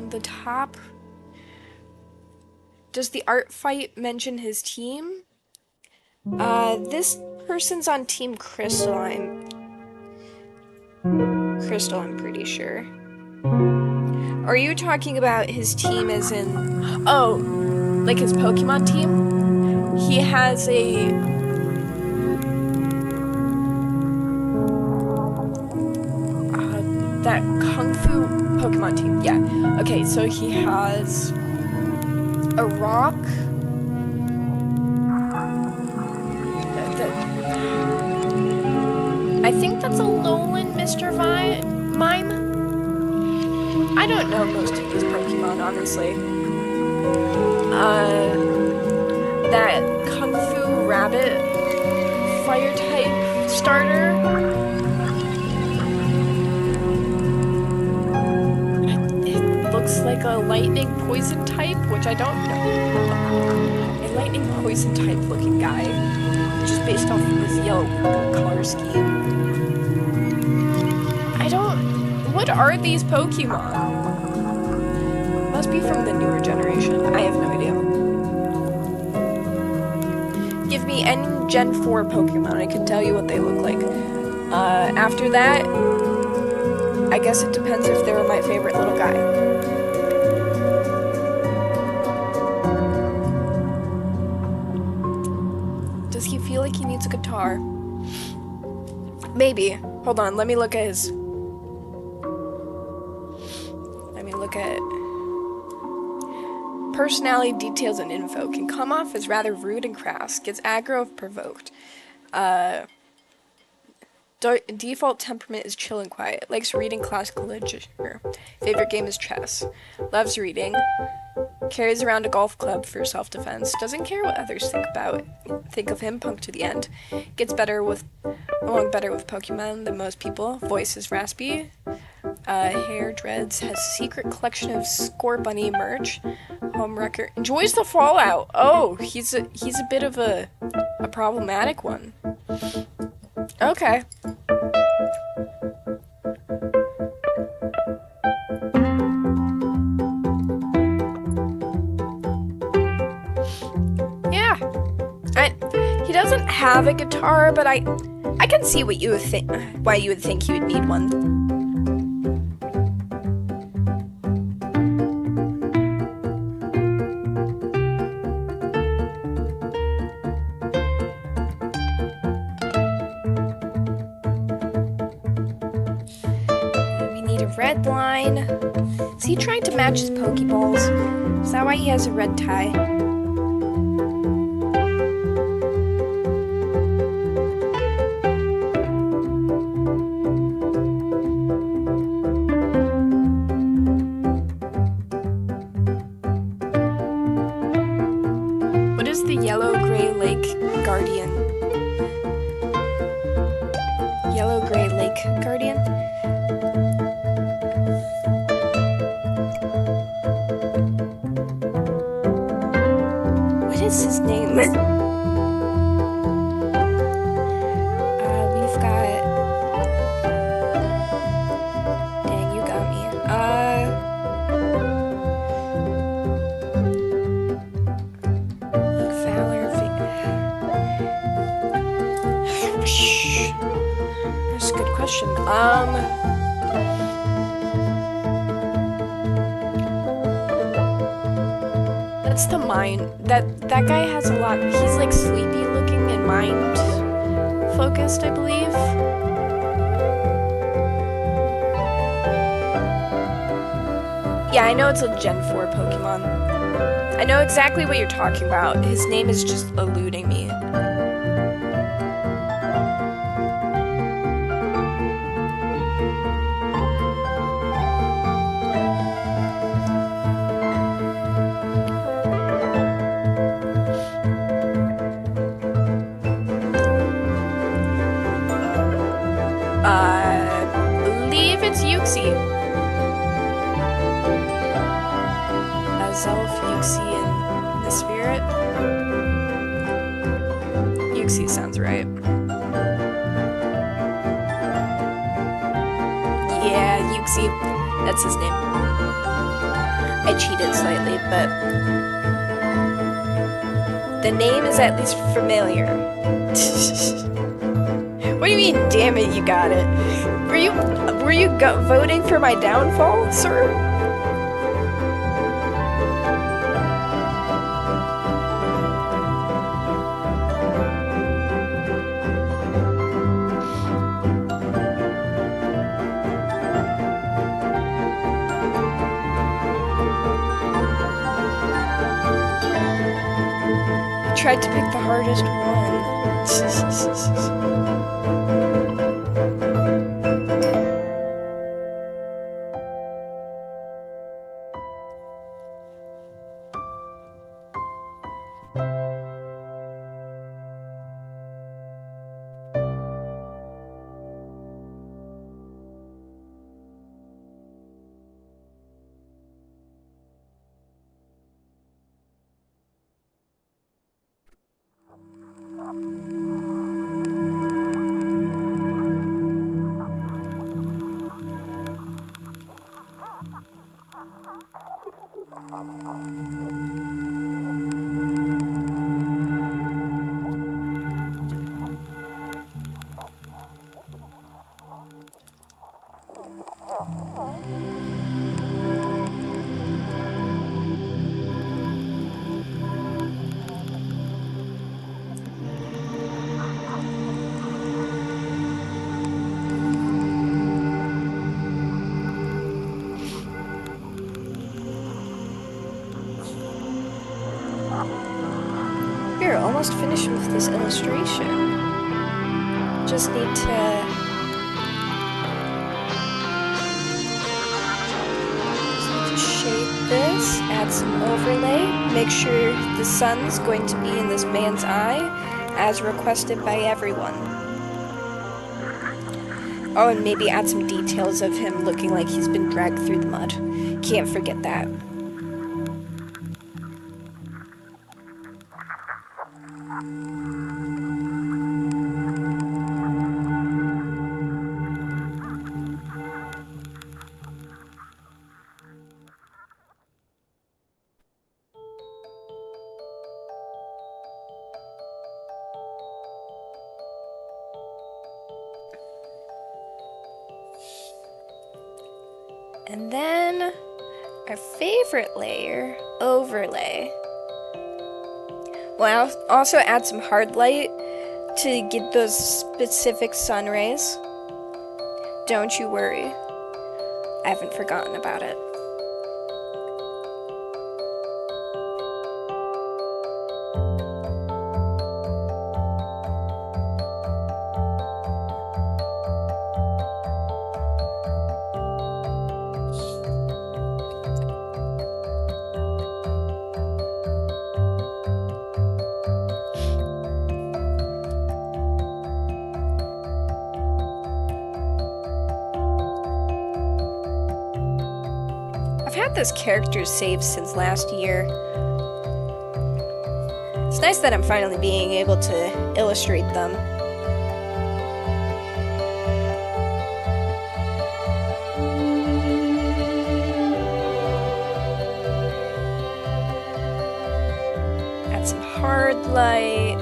The top. Does the Artfight mention his team? This person's on Team Crystal, I'm pretty sure. Are you talking about his team as in... Oh, like his Pokemon team? He has a... that Kung Fu Pokemon team, yeah. Okay, so he has a rock. I think that's a Alolan Mr. Mime. I don't know most of these Pokemon, honestly. That Kung Fu Rabbit fire type starter. It looks like a lightning poison type, which I don't know. A lightning poison type looking guy, just based off of this yellow color scheme. What are these Pokemon? Must be from the newer generation. I have no idea. Give me any Gen 4 Pokemon, I can tell you what they look like. After that, I guess it depends if they were my favorite little guy. Does he feel like he needs a guitar? Maybe. Hold on, let me look at his... at personality details and info. Can come off as rather rude and crass. Gets aggro if provoked. Default temperament is chill and quiet. Likes reading classical literature. Favorite game is chess. Loves reading. Carries around a golf club for self-defense. Doesn't care what others think of him. Punk to the end. Gets along better with Pokemon than most people. Voice is raspy. Hair dreads. Has secret collection of Score Bunny merch. Home wrecker. Enjoys the Fallout. Oh, he's a bit of a problematic one. Okay. Yeah. He doesn't have a guitar, but I can see what you would think. Why you would think he would need one. Red line. Is he trying to match his Pokeballs? Is that why he has a red tie? What is the Yellow-Gray Lake Guardian? Yellow-Gray Lake Guardian? What is his name? We've got... Dang, you got me. Fowler... That's a good question. That's the mind. That guy has a lot. He's like sleepy looking and mind focused, I believe. Yeah, I know it's a Gen 4 Pokemon. I know exactly what you're talking about. His name is just eluding me. I believe it's Yuxi. Zelf, Yuxi, and the Spirit. Yuxi sounds right. Yeah, Yuxi. That's his name. I cheated slightly, but the name is at least familiar. What do you mean, damn it, you got it? Were you voting for my downfall, sir? I tried to pick the hardest one. much with this illustration. Just need to shade this, add some overlay, make sure the sun's going to be in this man's eye as requested by everyone. Oh, and maybe add some details of him looking like he's been dragged through the mud. Can't forget that. And then our favorite layer, overlay. Well, I'll also add some hard light to get those specific sun rays. Don't you worry, I haven't forgotten about it. I've had this character saved since last year. It's nice that I'm finally being able to illustrate them. Add some hard light.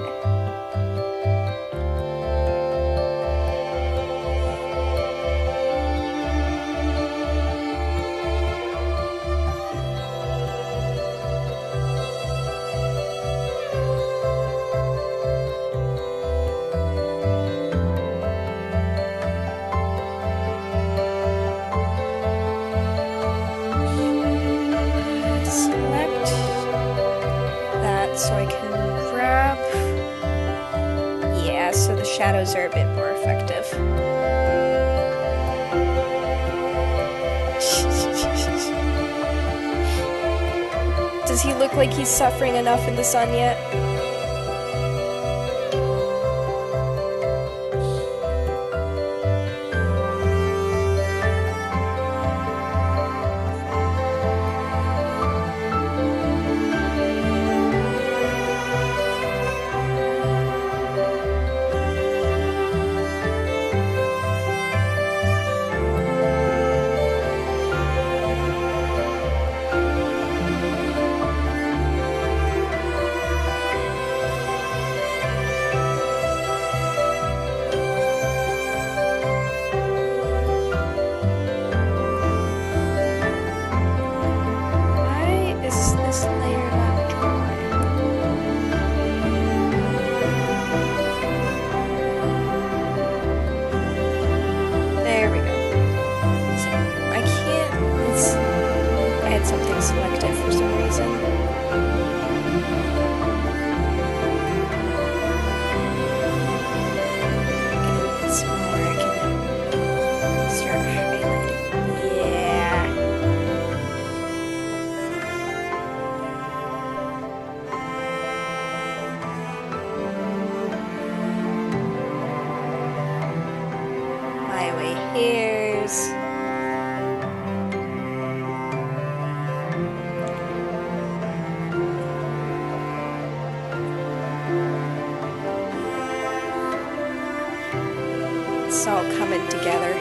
So I can grab... Yeah, so the shadows are a bit more effective. Does he look like he's suffering enough in the sun yet? Selected for some reason. Get it smaller, can start highlighting. Yeah. My way hairs. It's all coming together.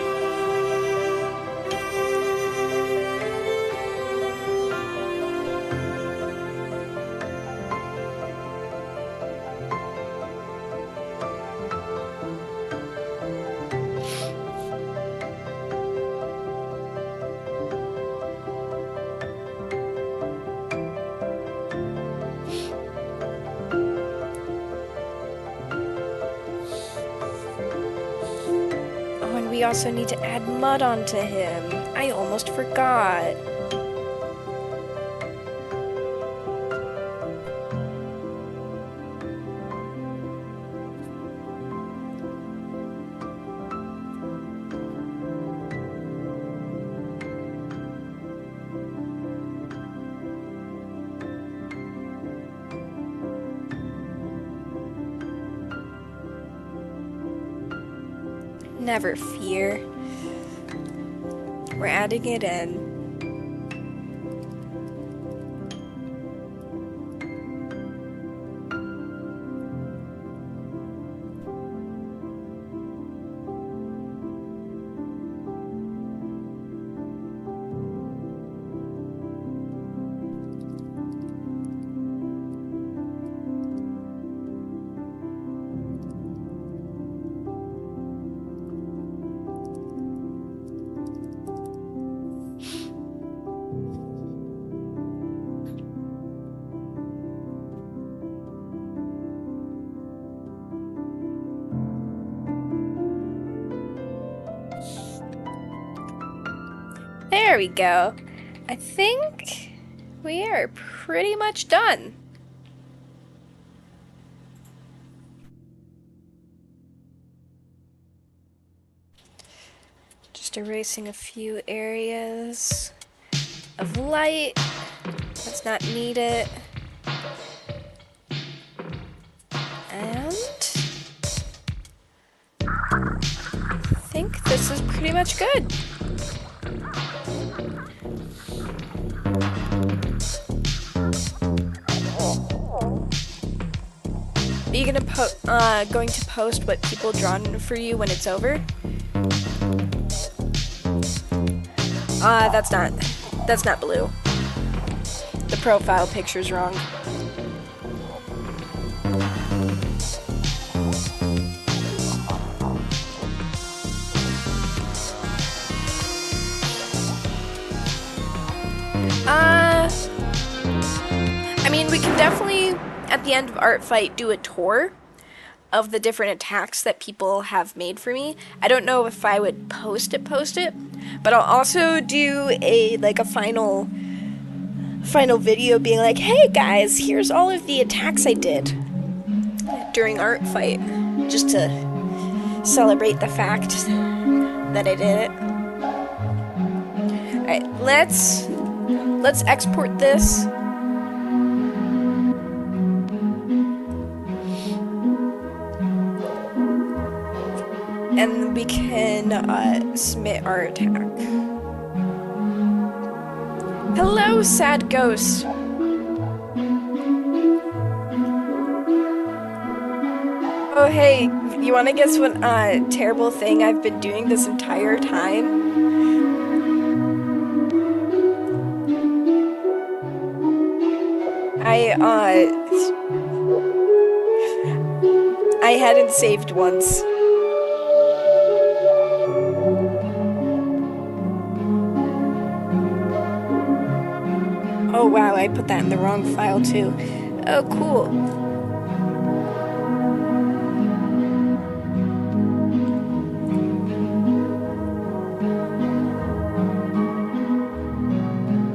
We also need to add mud onto him. I almost forgot. Never fear. We're adding it in. There we go. I think we are pretty much done. Just erasing a few areas of light. Let's not need it. And I think this is pretty much good. Are you going to post what people drawn for you when it's over? That's not blue. The profile picture's wrong. I mean, we can definitely, at the end of Artfight, do a tour of the different attacks that people have made for me. I don't know if I would post it, but I'll also do a final video being like, hey guys, here's all of the attacks I did during Artfight, just to celebrate the fact that I did it. Alright, let's export this. And we can submit our attack. Hello, sad ghost. Oh hey, you wanna guess what terrible thing I've been doing this entire time? I hadn't saved once. Oh wow, I put that in the wrong file too. Oh cool.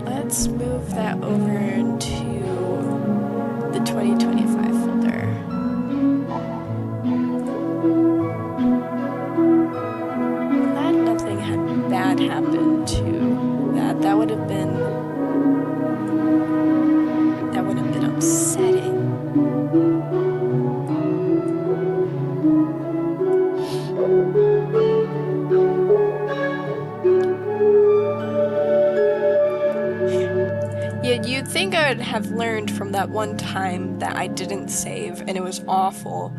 Let's move that over to the 2025 folder. Glad nothing bad happened to that. That would have been upsetting. You'd think I would have learned from that one time that I didn't save, and it was awful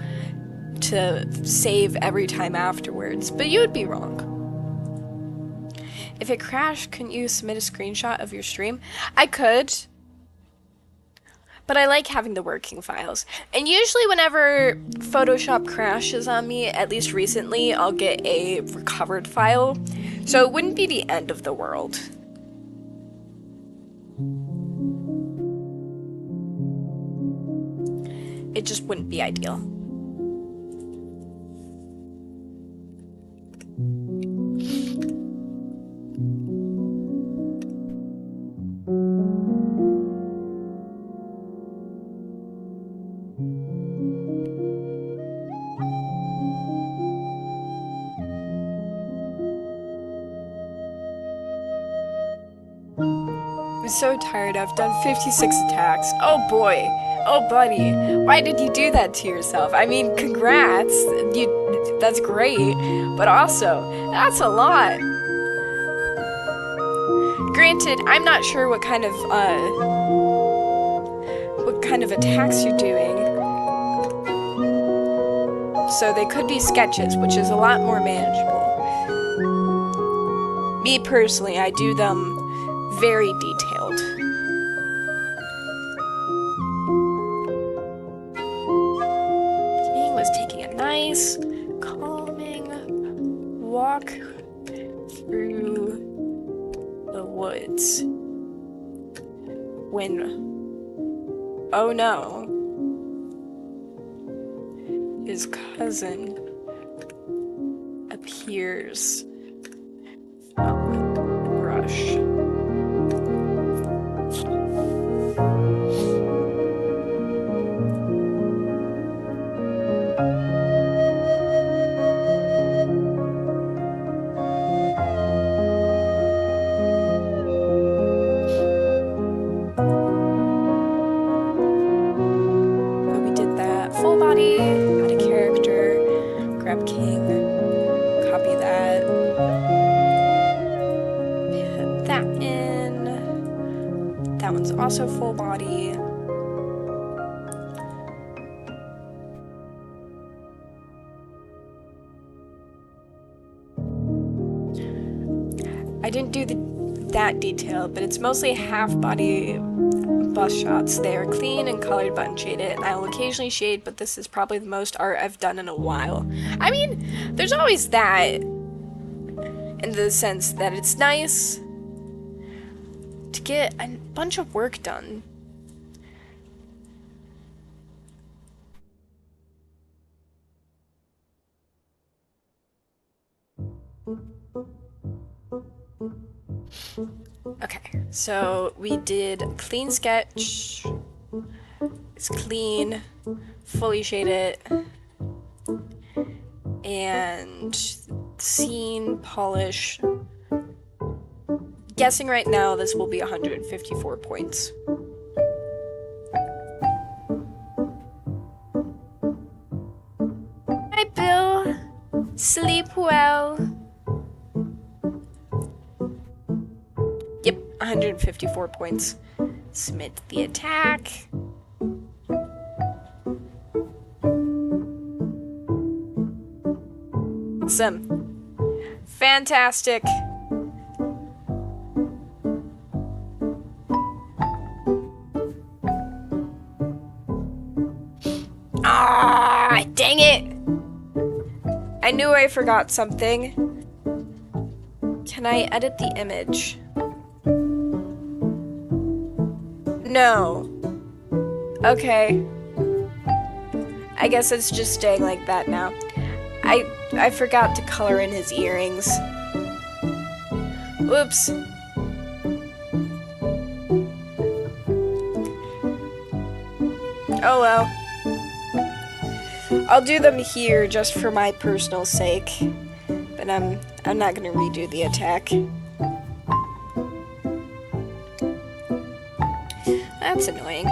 to save every time afterwards, but you would be wrong. If it crashed, couldn't you submit a screenshot of your stream? I could, but I like having the working files. And usually whenever Photoshop crashes on me, at least recently, I'll get a recovered file, so it wouldn't be the end of the world. It just wouldn't be ideal. I'm so tired. I've done 56 attacks. Oh boy. Oh, buddy, why did you do that to yourself? I mean, congrats. That's great, but also, that's a lot. Granted, I'm not sure what kind of attacks you're doing. So they could be sketches, which is a lot more manageable. Me personally, I do them very detailed. He was taking a nice, calming walk through the woods when, oh no, his cousin appears from the brush. Also full body. I didn't do that detail, but it's mostly half body bust shots. They are clean and colored but unshaded. I will occasionally shade, but this is probably the most art I've done in a while. I mean, there's always that in the sense that it's nice to get a bunch of work done. Okay, so we did clean sketch. It's clean, fully shaded, and scene polish. Guessing right now, this will be 154 points. Hi, Bill. Sleep well. Yep, 154 points. Submit the attack. Awesome. Fantastic. Ah, dang it! I knew I forgot something. Can I edit the image? No. Okay. I guess it's just staying like that now. I forgot to color in his earrings. Oops. Oh well. I'll do them here just for my personal sake, but I'm not gonna redo the attack. That's annoying.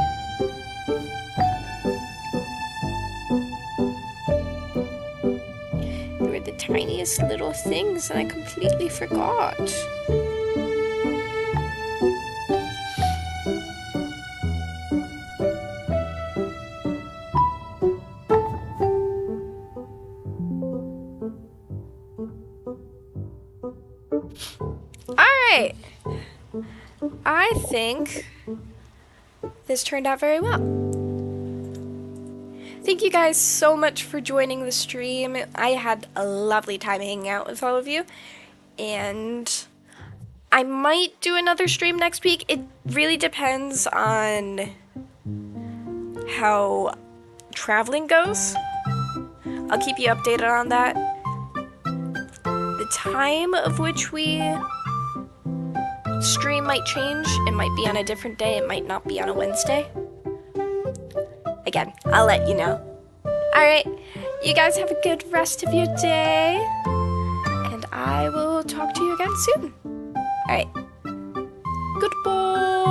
They were the tiniest little things and I completely forgot. Alright, I think this turned out very well. Thank you guys so much for joining the stream. I had a lovely time hanging out with all of you, and I might do another stream next week. It really depends on how traveling goes. I'll keep you updated on that. The time of which we stream might change. It might be on a different day. It might not be on a Wednesday. Again, I'll let you know. Alright, you guys have a good rest of your day. And I will talk to you again soon. Alright. Goodbye.